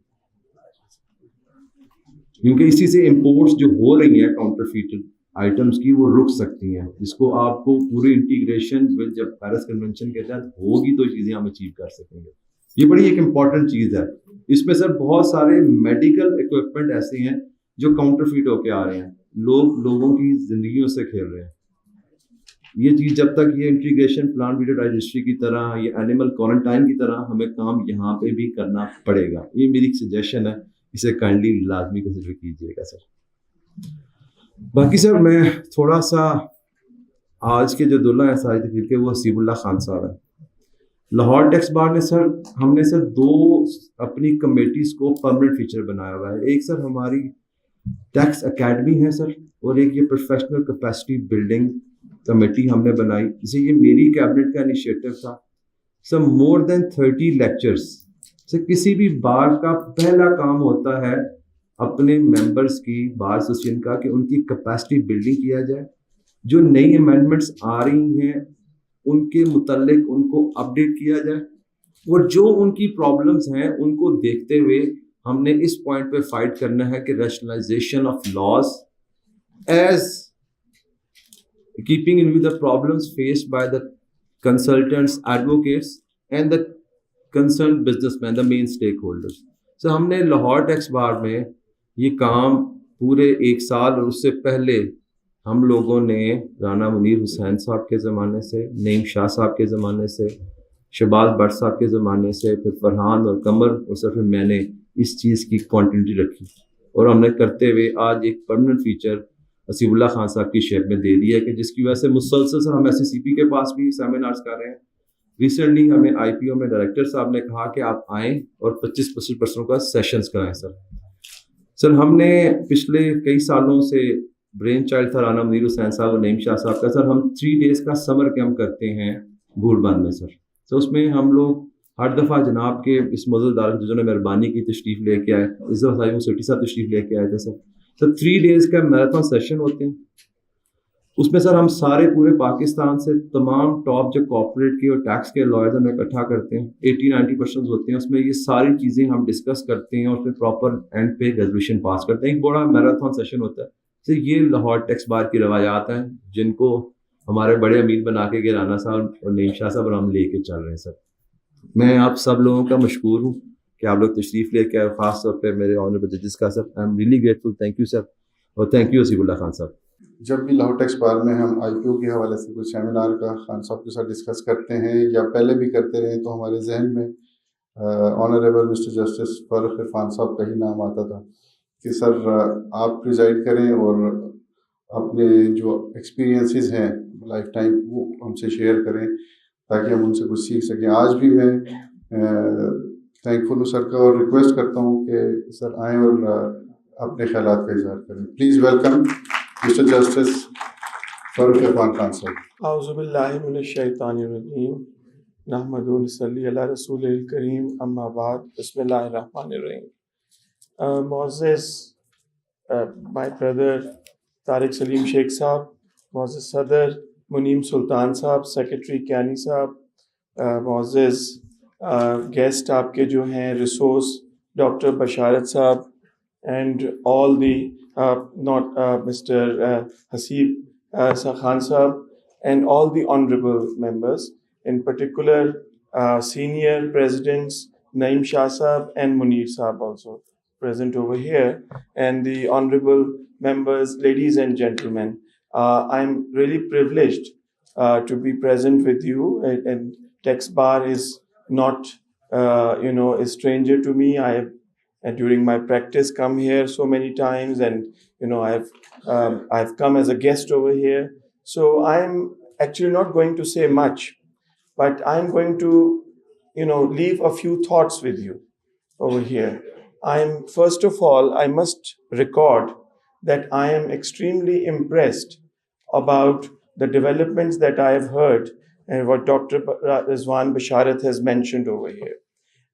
क्योंकि इसी से इंपोर्ट्स जो हो रही हैं काउंटरफीटेड आइटम्स की वो रुक सकती हैं, जिसको आपको पूरी इंटीग्रेशन विद जब पेरिस कन्वेंशन के तहत होगी तो चीज़ें हम अचीव कर सकेंगे। ये बड़ी एक इम्पॉर्टेंट चीज़ है। इसमें सर बहुत सारे मेडिकल इक्विपमेंट ऐसे हैं जो काउंटरफीट होके आ रहे हैं, लोगों की जिंदगियों से खेल रहे हैं। ये चीज़ जब तक ये integration plant breeder right registry की तरह, ये एनिमल क्वारंटाइन की तरह हमें काम यहाँ पे भी करना पड़ेगा। ये मेरी सजेशन है, इसे काइंडली लाजमी कंसिडर कीजिएगा सर। बाकी सर मैं थोड़ा सा आज के जो दुल्हा है सारी तकरीब के, वो हसीबुल्लाह खान साहब है। लाहौर टैक्स बार ने सर, हमने सर 2 अपनी कमेटीज़ को परमानेंट फीचर बनाया हुआ है। एक सर हमारी टैक्स अकेडमी है सर, और एक ये प्रोफेशनल कैपेसिटी बिल्डिंग कमेटी हमने बनाई। जैसे ये मेरी कैबिनेट का इनिशिएटिव था sir, more than 30 lectures. Sir किसी भी बार का पहला काम होता है अपने मेंबर्स की, बार एसोसिएशन का, कि उनकी कैपेसिटी बिल्डिंग किया जाए, जो नई अमेंडमेंट्स आ रही हैं उनके मुतल्लिक उनको अपडेट किया जाए, और जो उनकी प्रॉब्लम्स हैं उनको देखते हुए हमने इस पॉइंट पे फाइट करना है कि rationalization of laws as keeping in view the problems faced by the consultants, advocates and the concerned businessmen, the main stakeholders. So हमने लाहौर टैक्स बार में ये काम पूरे 1 साल और उससे पहले हम लोगों ने राना मुनीर हुसैन साहब के ज़माने से, नईम शाह साहब के ज़माने से, शहबाज भट्ट साहब के ज़माने से, फिर फरहान और कमर, और सर फिर मैंने इस चीज़ की कॉन्टिन्यूटी रखी, और हमने करते हुए आज एक परमानेंट फीचर हसीबुल्लाह खान साहब की शेप में दे दिया है, कि जिसकी वजह से मुसलसल सर हम SCCP के पास भी सेमिनार्स कर रहे हैं। रिसेंटली हमें IPO में डायरेक्टर साहब ने कहा कि आप आएँ और 25% का सेशंस कराएं सर हमने पिछले कई सालों से ब्रेन चाइल्ड था राना मुनीर हुसैन साहब और नईम शाह साहब का, सर हम 3 डेज का समर कैंप करते हैं भूड़बंद में सर। तो उसमें हम लोग हर दफ़ा जनाब के इस मौजूदार जिन्होंने मेहरबानी की तशरीफ़ लेके आए, इस दफ़ा सिटी साहब तशरीफ़ लेके आए थे सर 3 डेज का मैराथन सेशन होते हैं। उसमें सर हम सारे पूरे पाकिस्तान से तमाम टॉप जो कॉर्पोरेट के और टैक्स के लॉयर्स हमें इकट्ठा करते हैं, 80-90% होते हैं। उसमें ये सारी चीज़ें हम डिस्कस करते हैं और फिर प्रॉपर एंड पे रेजोल्यूशन पास करते हैं। एक बड़ा मैराथन सेशन होता है। तो ये लाहौर टैक्स बार की रवायात हैं जिनको हमारे बड़े अमीर बना के गिराना साहब और नईम शाह साहब और हम लेके चल रहे हैं सर। मैं आप सब लोगों का मशकूर हूँ कि आप लोग तशरीफ़ लेके आए, ख़ास तौर पे मेरे ऑनरेबल जजेस का sir. I am really grateful, thank you sir, और थैंक यू हसीबुल्लाह खान साहब। जब भी लाहौर टैक्स बार में हम आईपीओ के हवाले से कोई सेमिनार का खान साहब के साथ डिस्कस करते हैं या पहले भी करते रहे, तो हमारे जहन में honourable mister justice Farooq Irfan साहब का ही नाम आता था कि सर आप प्रिजाइड करें और अपने जो एक्सपीरियंसेस हैं लाइफ टाइम वो हमसे शेयर करें ताकि हम उनसे कुछ सीख सकें। आज भी मैं थैंकफुल हूँ सर का और रिक्वेस्ट करता हूँ कि सर आएँ और अपने ख्यालात का इजहार करें। Please welcome mister justice Farooq Irfan Khan साहब। औज़ुबिल्लाहि मिनश्शैतानिर्रजीम नहमदुहु व नसल्ली अला रसूलिल करीम अम्मा बाद बिस्मिल्लाहिर रहमानिर रहीम। Moses, my brother Tariq Saleem Sheikh Saab, Moses Sadr, Muneem Sultan Saab, Secretary Kyani Saab, Moses guest आपके जो हैं resource Dr. Basharat Saab, and all the not Mr. Haseeb Khan Saab, and all the honorable members, in particular senior presidents Naeem Shah Saab and Munir Saab also present over here, and the honorable members, ladies and gentlemen. I'm really privileged to be present with you, and Tax Bar is not, a stranger to me. I have, during my practice, come here so many times, and I've come as a guest over here. So I'm actually not going to say much, but I'm going to, leave a few thoughts with you over here. First of all, I must record that I am extremely impressed about the developments that I have heard and what Dr. Rizwan Basharat has mentioned over here.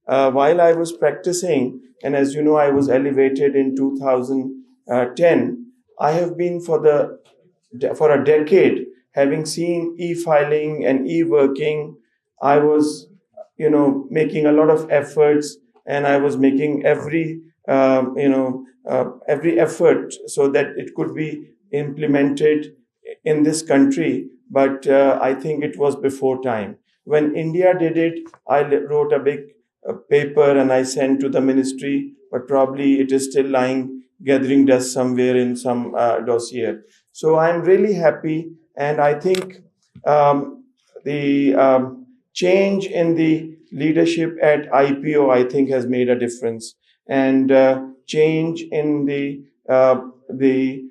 While I was practicing, and as you know, I was elevated in 2010, I have been for a decade, having seen e-filing and e-working. I was, making a lot of efforts, and I was making every effort so that it could be implemented in this country. But I think it was before time. When India did it, I wrote a big paper and I sent to the ministry, but probably it is still lying, gathering dust somewhere in some dossier. So I'm really happy, and I think the change in the leadership at IPO, I think, has made a difference, and change in the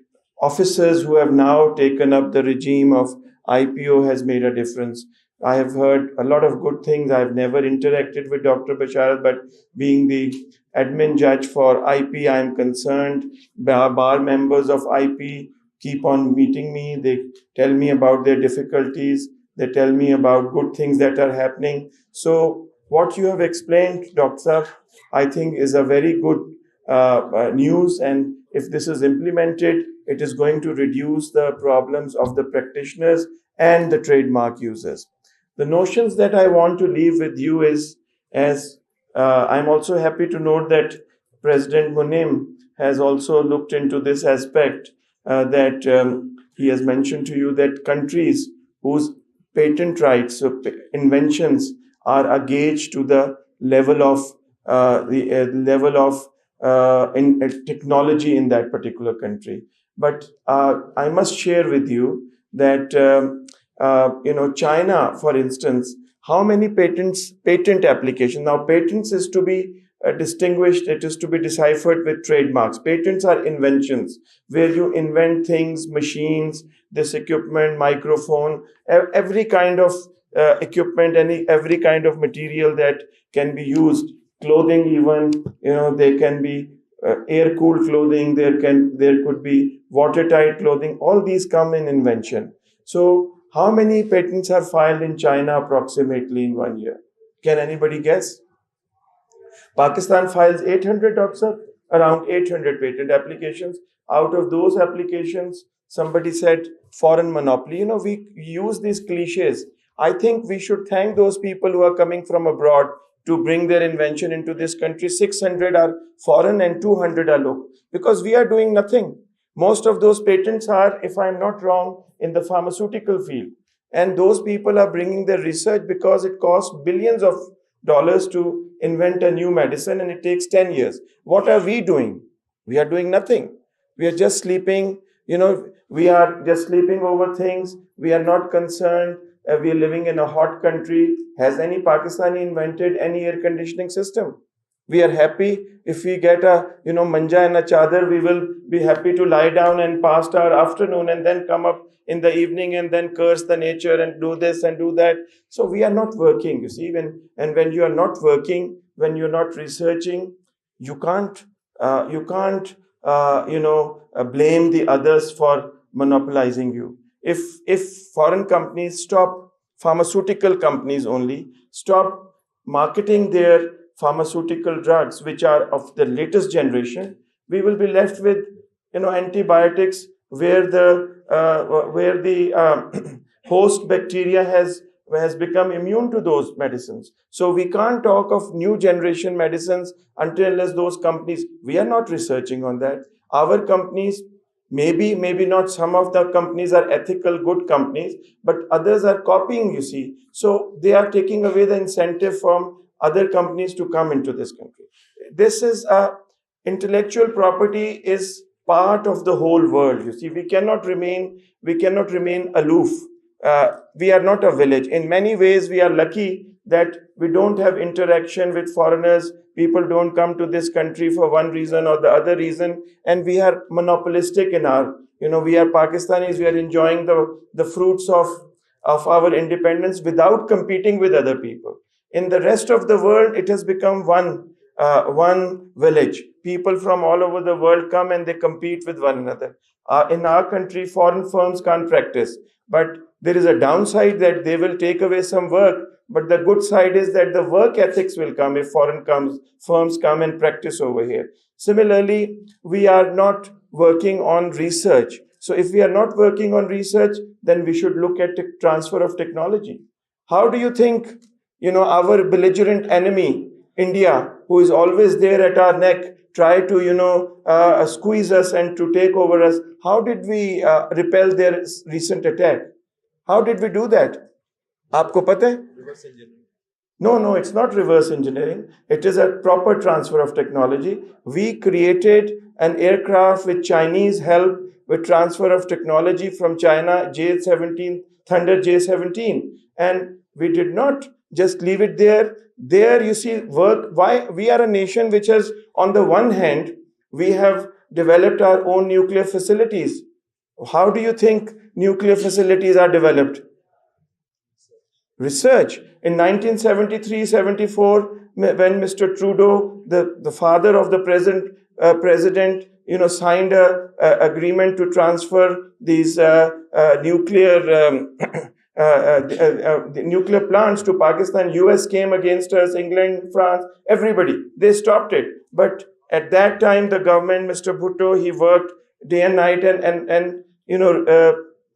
officers who have now taken up the regime of IPO has made a difference. I have heard a lot of good things. I've never interacted with Dr. Basharat, but being the admin judge for IP, I'm concerned. Bar members of IP keep on meeting me. They tell me about their difficulties. They tell me about good things that are happening. So what you have explained, Dr. I think is a very good news. And if this is implemented, it is going to reduce the problems of the practitioners and the trademark users. The notions that I want to leave with you is, as I'm also happy to note that President Munim has also looked into this aspect, that he has mentioned to you that countries whose patent rights, so inventions, are a gauge to the level of technology in that particular country. But I must share with you that China, for instance, how many patent applications. Now, patents is to be distinguished, it is to be deciphered with trademarks. Patents are inventions, where you invent things, machines, this equipment, microphone, every kind of equipment, every kind of material that can be used. Clothing, even, they can be air-cooled clothing, there could be watertight clothing. All these come in invention. So how many patents are filed in China approximately in 1 year? Can anybody guess? Pakistan files 800, around 800 patent applications. Out of those applications, somebody said foreign monopoly. We use these cliches. I think we should thank those people who are coming from abroad to bring their invention into this country. 600 are foreign and 200 are local, because we are doing nothing. Most of those patents are, if I'm not wrong, in the pharmaceutical field. And those people are bringing their research because it costs billions of dollars to invent a new medicine and it takes 10 years. What are we doing? We are doing nothing. We are just sleeping, we are just sleeping over things. We are not concerned. We are living in a hot country. Has any Pakistani invented any air conditioning system? We are happy if we get a, manja and a chadar, we will be happy to lie down and pass our afternoon and then come up in the evening and then curse the nature and do this and do that. So we are not working, you see. When you are not working, when you're not researching, you can't blame the others for monopolizing you. If foreign companies stop, pharmaceutical companies only, stop marketing their pharmaceutical drugs, which are of the latest generation, we will be left with, antibiotics where the host bacteria has become immune to those medicines. So we can't talk of new generation medicines unless those companies, we are not researching on that. Our companies, maybe not, some of the companies are ethical, good companies, but others are copying, you see. So they are taking away the incentive from other companies to come into this country. This is intellectual property is part of the whole world. You see, we cannot remain aloof. We are not a village. In many ways, we are lucky that we don't have interaction with foreigners. People don't come to this country for one reason or the other reason, and we are monopolistic in our. We are Pakistanis. We are enjoying the fruits of our independence without competing with other people. In the rest of the world, it has become one village. People from all over the world come and they compete with one another. In our country, foreign firms can't practice. But there is a downside that they will take away some work. But the good side is that the work ethics will come if foreign firms come and practice over here. Similarly, we are not working on research. So if we are not working on research, then we should look at the transfer of technology. How do you think our belligerent enemy, India, who is always there at our neck, try to, squeeze us and to take over us? How did we repel their recent attack? How did we do that? Aapko pata hai? Reverse engineering. No, it's not reverse engineering. It is a proper transfer of technology. We created an aircraft with Chinese help with transfer of technology from China, J-17, Thunder J-17. And we did not just leave it there. There, you see, work. Why? We are a nation which has, on the one hand, we have developed our own nuclear facilities. How do you think nuclear facilities are developed? Research. In 1973-74, when Mr. Trudeau, the father of the president, signed a agreement to transfer these nuclear plants to Pakistan. US came against us, England, France, everybody. They stopped it. But at that time, the government, Mr. Bhutto, he worked day and night and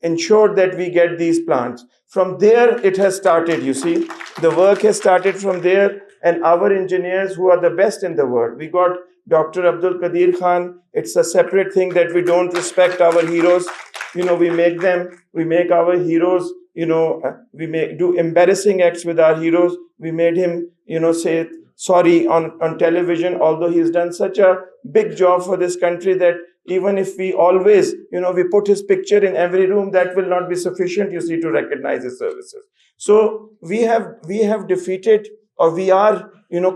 ensured that we get these plants. From there, it has started, you see. The work has started from there, and our engineers, who are the best in the world. We got Dr. Abdul Qadir Khan. It's a separate thing that we don't respect our heroes. We make our heroes, we do embarrassing acts with our heroes. We made him, say sorry on television, although he's done such a big job for this country that even if we always, we put his picture in every room, that will not be sufficient, you see, to recognize his services. So we have defeated, or we are,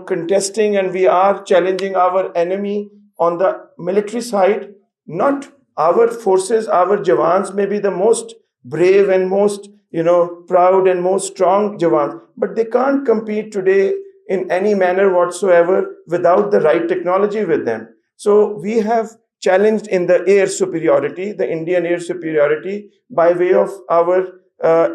contesting, and we are challenging our enemy on the military side. Not our forces, our Jawans may be the most brave and most, proud and most strong Jawans, but they can't compete today in any manner whatsoever without the right technology with them. So we have challenged in the air superiority, the Indian air superiority, by way of our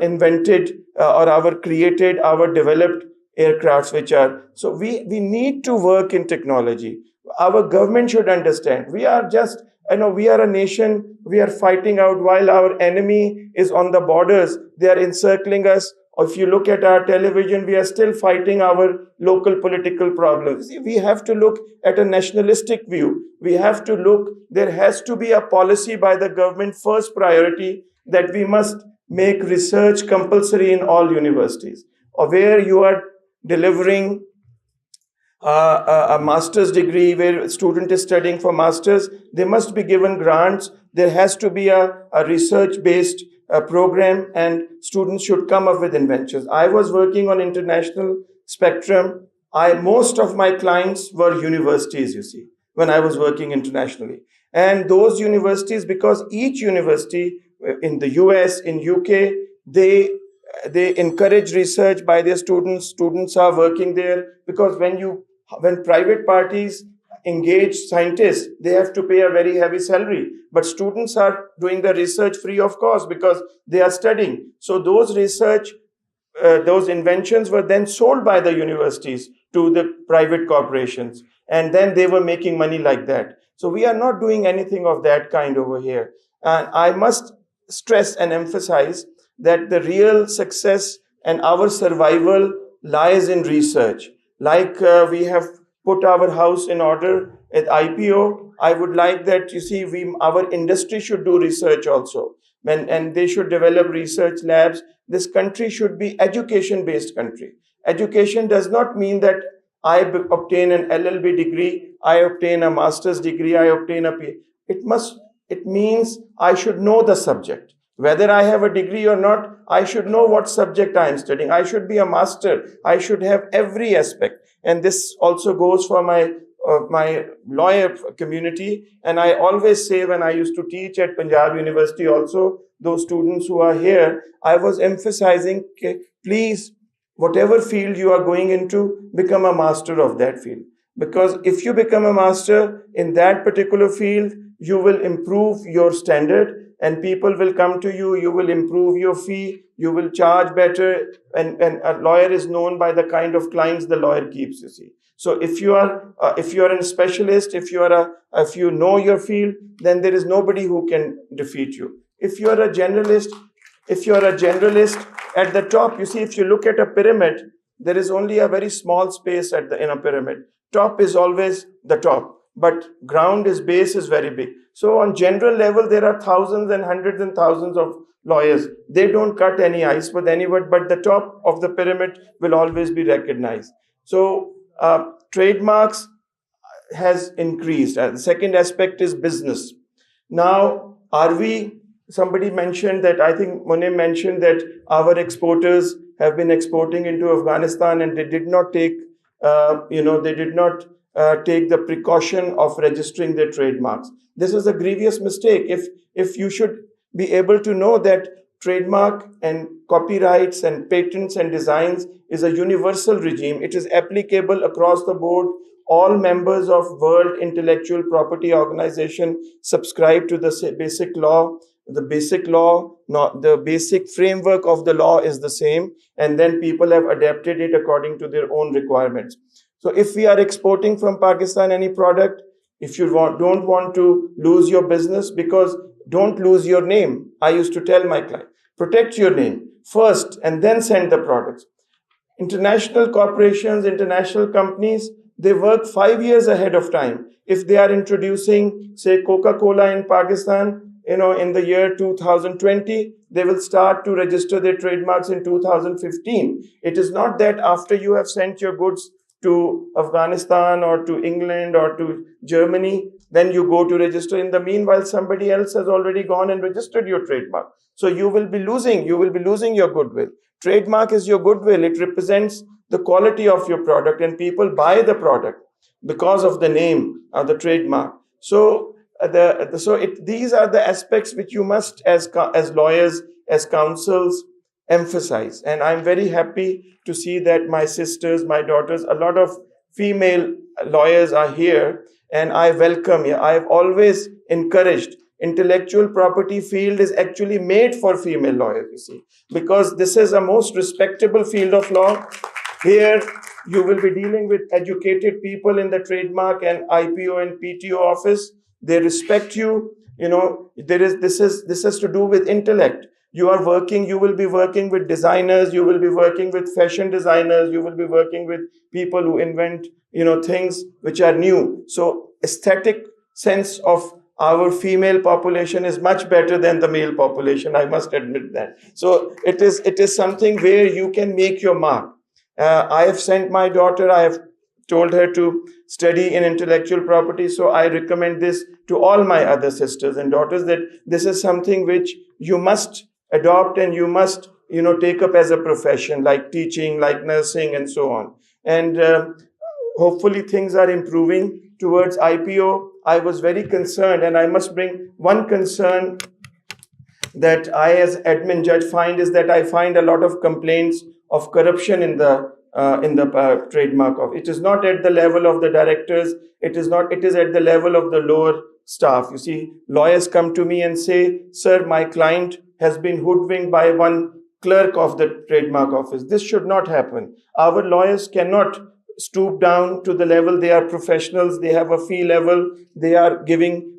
invented or our created, our developed aircrafts, which are. So we need to work in technology. Our government should understand. We are just, we are a nation, we are fighting out while our enemy is on the borders. They are encircling us Or if you look at our television, we are still fighting our local political problems. See, we have to look at a nationalistic view. We have to look, there has to be a policy by the government, first priority, that we must make research compulsory in all universities. Or where you are delivering a master's degree, where a student is studying for master's, they must be given grants. There has to be a research-based program, and students should come up with inventions. I was working on international spectrum. Most of my clients were universities, you see, when I was working internationally. And those universities, because each university in the US, in UK, they encourage research by their students. Students are working there, because when private parties engage scientists, they have to pay a very heavy salary. But students are doing the research free of cost because they are studying. So those those inventions were then sold by the universities to the private corporations. And then they were making money like that. So we are not doing anything of that kind over here. And I must stress and emphasize that the real success and our survival lies in research. Like we have put our house in order at IPO, I would like that, you see, our industry should do research also. And they should develop research labs. This country should be education-based country. Education does not mean that I obtain an LLB degree, I obtain a master's degree, I obtain a PhD. It means I should know the subject. Whether I have a degree or not, I should know what subject I am studying. I should be a master. I should have every aspect. And this also goes for my lawyer community. And I always say, when I used to teach at Punjab University also, those students who are here, I was emphasizing, please, whatever field you are going into, become a master of that field. Because if you become a master in that particular field, you will improve your standard, and people will come to you, you will improve your fee, you will charge better, and a lawyer is known by the kind of clients the lawyer keeps, you see. So if you are a specialist, if you know your field, then there is nobody who can defeat you. If you are a generalist at the top, you see, if you look at a pyramid, there is only a very small space in a pyramid. Top is always the top, but base is very big. So on general level, there are thousands and hundreds and thousands of lawyers. They don't cut any ice with anyone, but the top of the pyramid will always be recognized. So trademarks has increased. The second aspect is business. Now, somebody mentioned that, I think Munim mentioned that our exporters have been exporting into Afghanistan, and they did not take the precaution of registering their trademarks. This is a grievous mistake. If you should be able to know that trademark and copyrights and patents and designs is a universal regime. It is applicable across the board. All members of World Intellectual Property Organization subscribe to the basic law. The basic framework of the law is the same, and then people have adapted it according to their own requirements. So if we are exporting from Pakistan any product, if you don't want to lose your business, because don't lose your name. I used to tell my client, protect your name first and then send the products. International corporations, international companies, they work 5 years ahead of time. If they are introducing, say, Coca-Cola in Pakistan, in the year 2020, they will start to register their trademarks in 2015. It is not that after you have sent your goods to Afghanistan or to England or to Germany, then you go to register. In the meanwhile, somebody else has already gone and registered your trademark. So you will be losing your goodwill. Trademark is your goodwill. It represents the quality of your product, and people buy the product because of the name of the trademark. So these are the aspects which you must, as lawyers, as counsels, emphasize. And I'm very happy to see that my sisters, my daughters, a lot of female lawyers are here, and I welcome you. I've always encouraged. Intellectual property field is actually made for female lawyers, you see, because this is a most respectable field of law. Here, you will be dealing with educated people in the trademark and IPO and PTO office. They respect you. This has to do with intellect. You will be working with designers, you will be working with fashion designers, you will be working with people who invent, things which are new. So aesthetic sense of our female population is much better than the male population, I must admit that. So it is something where you can make your mark. I have sent my daughter, I have told her to study in intellectual property. So I recommend this to all my other sisters and daughters, that this is something which you must adopt and you must, take up as a profession, like teaching, like nursing, and so on. And hopefully things are improving towards IPO. I was very concerned, and I must bring one concern that I as admin judge find, is that I find a lot of complaints of corruption in the trademark office. It is not at the level of the directors. It is at the level of the lower staff. You see, lawyers come to me and say, sir, my client has been hoodwinked by one clerk of the trademark office. This should not happen. Our lawyers cannot stoop down to the level. They are professionals. They have a fee level. They are giving,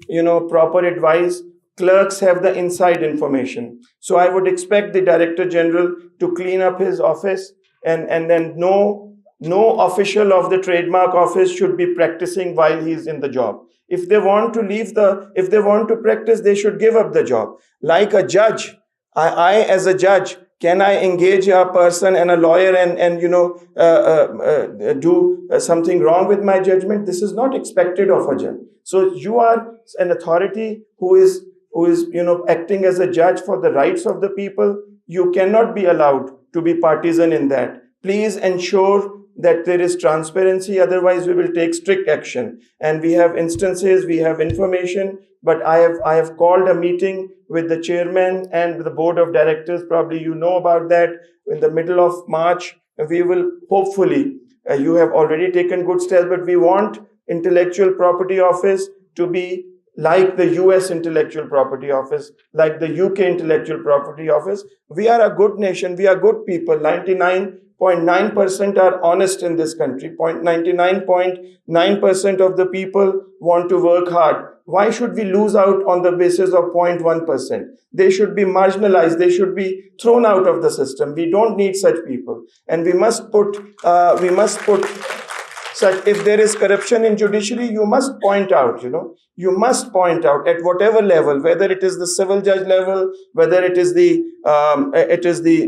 proper advice. Clerks have the inside information. So I would expect the Director General to clean up his office, and then no official of the trademark office should be practicing while he's in the job. If they want to practice, they should give up the job. Like a judge, I as a judge, can I engage a person and a lawyer and do something wrong with my judgment? This is not expected of a judge. So you are an authority who is acting as a judge for the rights of the people. You cannot be allowed to be partisan in that. Please ensure that there is transparency, otherwise we will take strict action. And we have instances, we have information, but I have called a meeting with the chairman and the board of directors. Probably you know about that. In the middle of March, we will hopefully, you have already taken good steps, but we want intellectual property office to be like the US Intellectual Property Office, like the UK Intellectual Property Office. We are a good nation. We are good people. 99.9% are honest in this country. 99.9% of the people want to work hard. Why should we lose out on the basis of 0.1%? They should be marginalized. They should be thrown out of the system. We don't need such people. And we must put such, if there is corruption in judiciary, you must point out, you must point out at whatever level, whether it is the civil judge level, whether it is the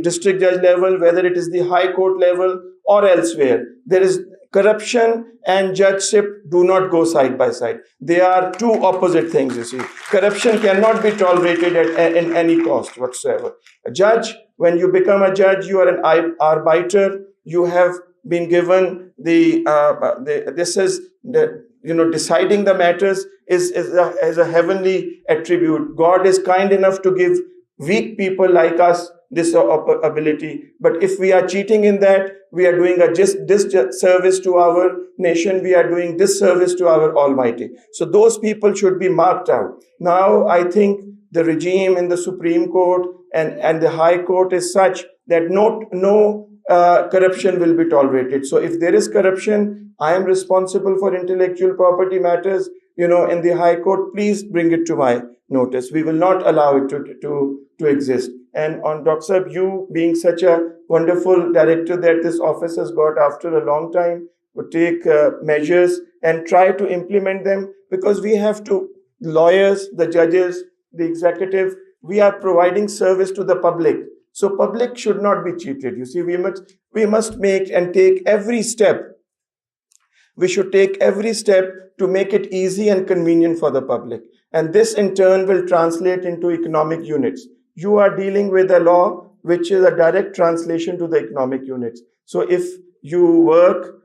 district judge level, whether it is the high court level or elsewhere. There is corruption and judgeship do not go side by side. They are two opposite things, you see. Corruption cannot be tolerated at any cost whatsoever. A judge, when you become a judge, you are an arbiter. You have been given deciding the matters is a heavenly attribute. God is kind enough to give weak people like us this ability. But if we are cheating in that, we are doing a disservice to our nation. We are doing disservice to our Almighty. So those people should be marked out. Now, I think the regime in the Supreme Court and the High Court is such that no corruption will be tolerated. So if there is corruption, I am responsible for intellectual property matters, in the High Court. Please bring it to my notice. We will not allow it to exist. And on Dr. Saab, you being such a wonderful director that this office has got after a long time, would take measures and try to implement them, because we have to, lawyers, the judges, the executive, we are providing service to the public. So public should not be cheated. You see, we must make and take every step. We should take every step to make it easy and convenient for the public. And this in turn will translate into economic units. You are dealing with a law which is a direct translation to the economic units. So if you work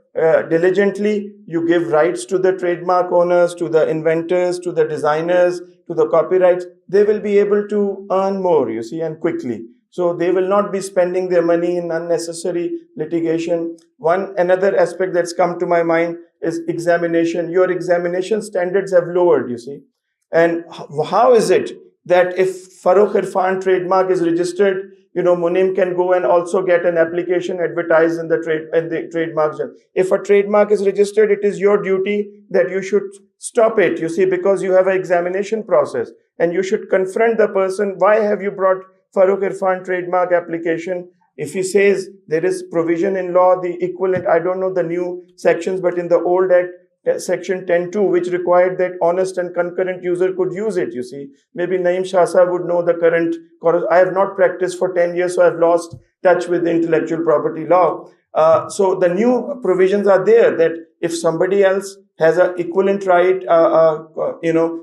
diligently, you give rights to the trademark owners, to the inventors, to the designers, to the copyrights, they will be able to earn more, you see, and quickly. So they will not be spending their money in unnecessary litigation. Another aspect that's come to my mind is examination. Your examination standards have lowered, you see. And how is it that if Farrukh Irfan trademark is registered, Munim can go and also get an application advertised in the trademark. If a trademark is registered, it is your duty that you should stop it, you see, because you have an examination process. And you should confront the person, why have you brought Farrukh Irfan trademark application, if he says there is provision in law, the equivalent, I don't know the new sections, but in the old act, section 10.2, which required that honest and concurrent user could use it, you see. Maybe Naeem Shah Sahab would know the current, I have not practiced for 10 years, so I've lost touch with the intellectual property law. So the new provisions are there that if somebody else has an equivalent right,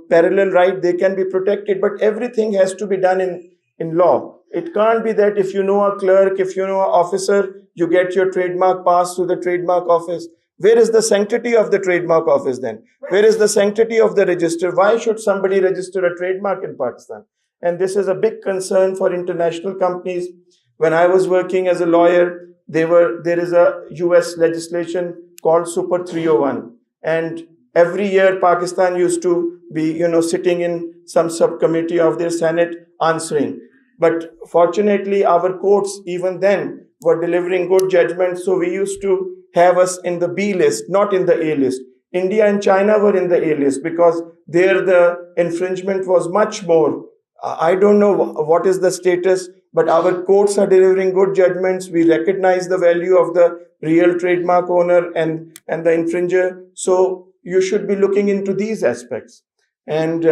parallel right, they can be protected, but everything has to be done in law. It can't be that if you know a clerk, if you know an officer, you get your trademark passed through the trademark office. Where is the sanctity of the trademark office then? Where is the sanctity of the register? Why should somebody register a trademark in Pakistan? And this is a big concern for international companies. When I was working as a lawyer, there is a US legislation called Super 301. And every year Pakistan used to be, sitting in some subcommittee of their Senate answering. But fortunately, our courts even then were delivering good judgments. So we used to have us in the B list, not in the A list. India and China were in the A list because there the infringement was much more. I don't know what is the status, but our courts are delivering good judgments. We recognize the value of the real trademark owner and the infringer. So you should be looking into these aspects. And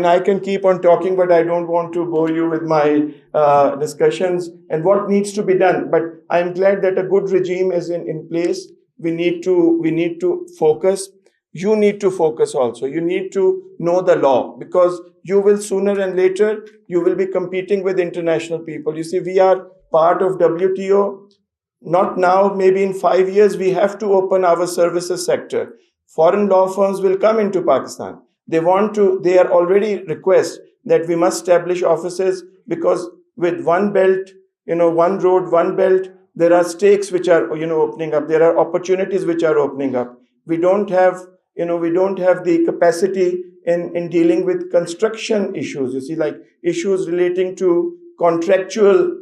I can keep on talking, but I don't want to bore you with my discussions and what needs to be done. But I'm glad that a good regime is in place. We need to focus. You need to focus also. You need to know the law, because you will sooner and later, you will be competing with international people. You see, we are part of WTO. Not now, maybe in 5 years, we have to open our services sector. Foreign law firms will come into Pakistan. They are already request that we must establish offices, because with one belt, one road, one belt, there are stakes which are, opening up. There are opportunities which are opening up. We don't have the capacity in dealing with construction issues. You see, like issues relating to contractual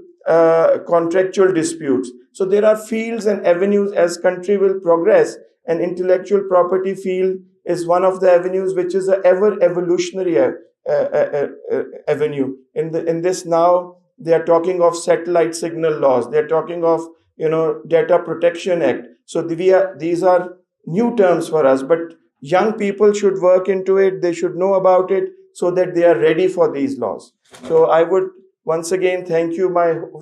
disputes. So there are fields and avenues as country will progress, and intellectual property field is one of the avenues which is an ever evolutionary avenue. In this now, they are talking of satellite signal laws. They are talking of Data Protection Act. So these are new terms for us, but young people should work into it. They should know about it so that they are ready for these laws. So I would once again thank you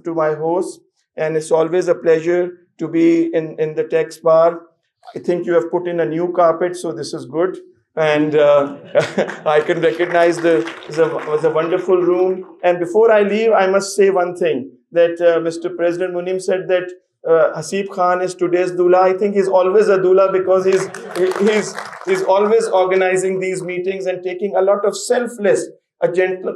to my host, and it's always a pleasure to be in the tax bar. I think you have put in a new carpet, so this is good. And I can recognize it was a wonderful room. And before I leave, I must say one thing, that Mr. President Munim said that Haseeb Khan is today's doula. I think he's always a doula, because he's always organizing these meetings and taking a lot of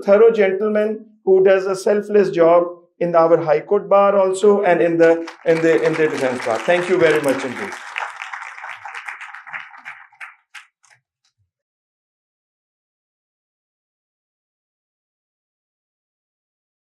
thorough gentleman who does a selfless job in our High Court bar also, and in the defense bar. Thank you very much indeed.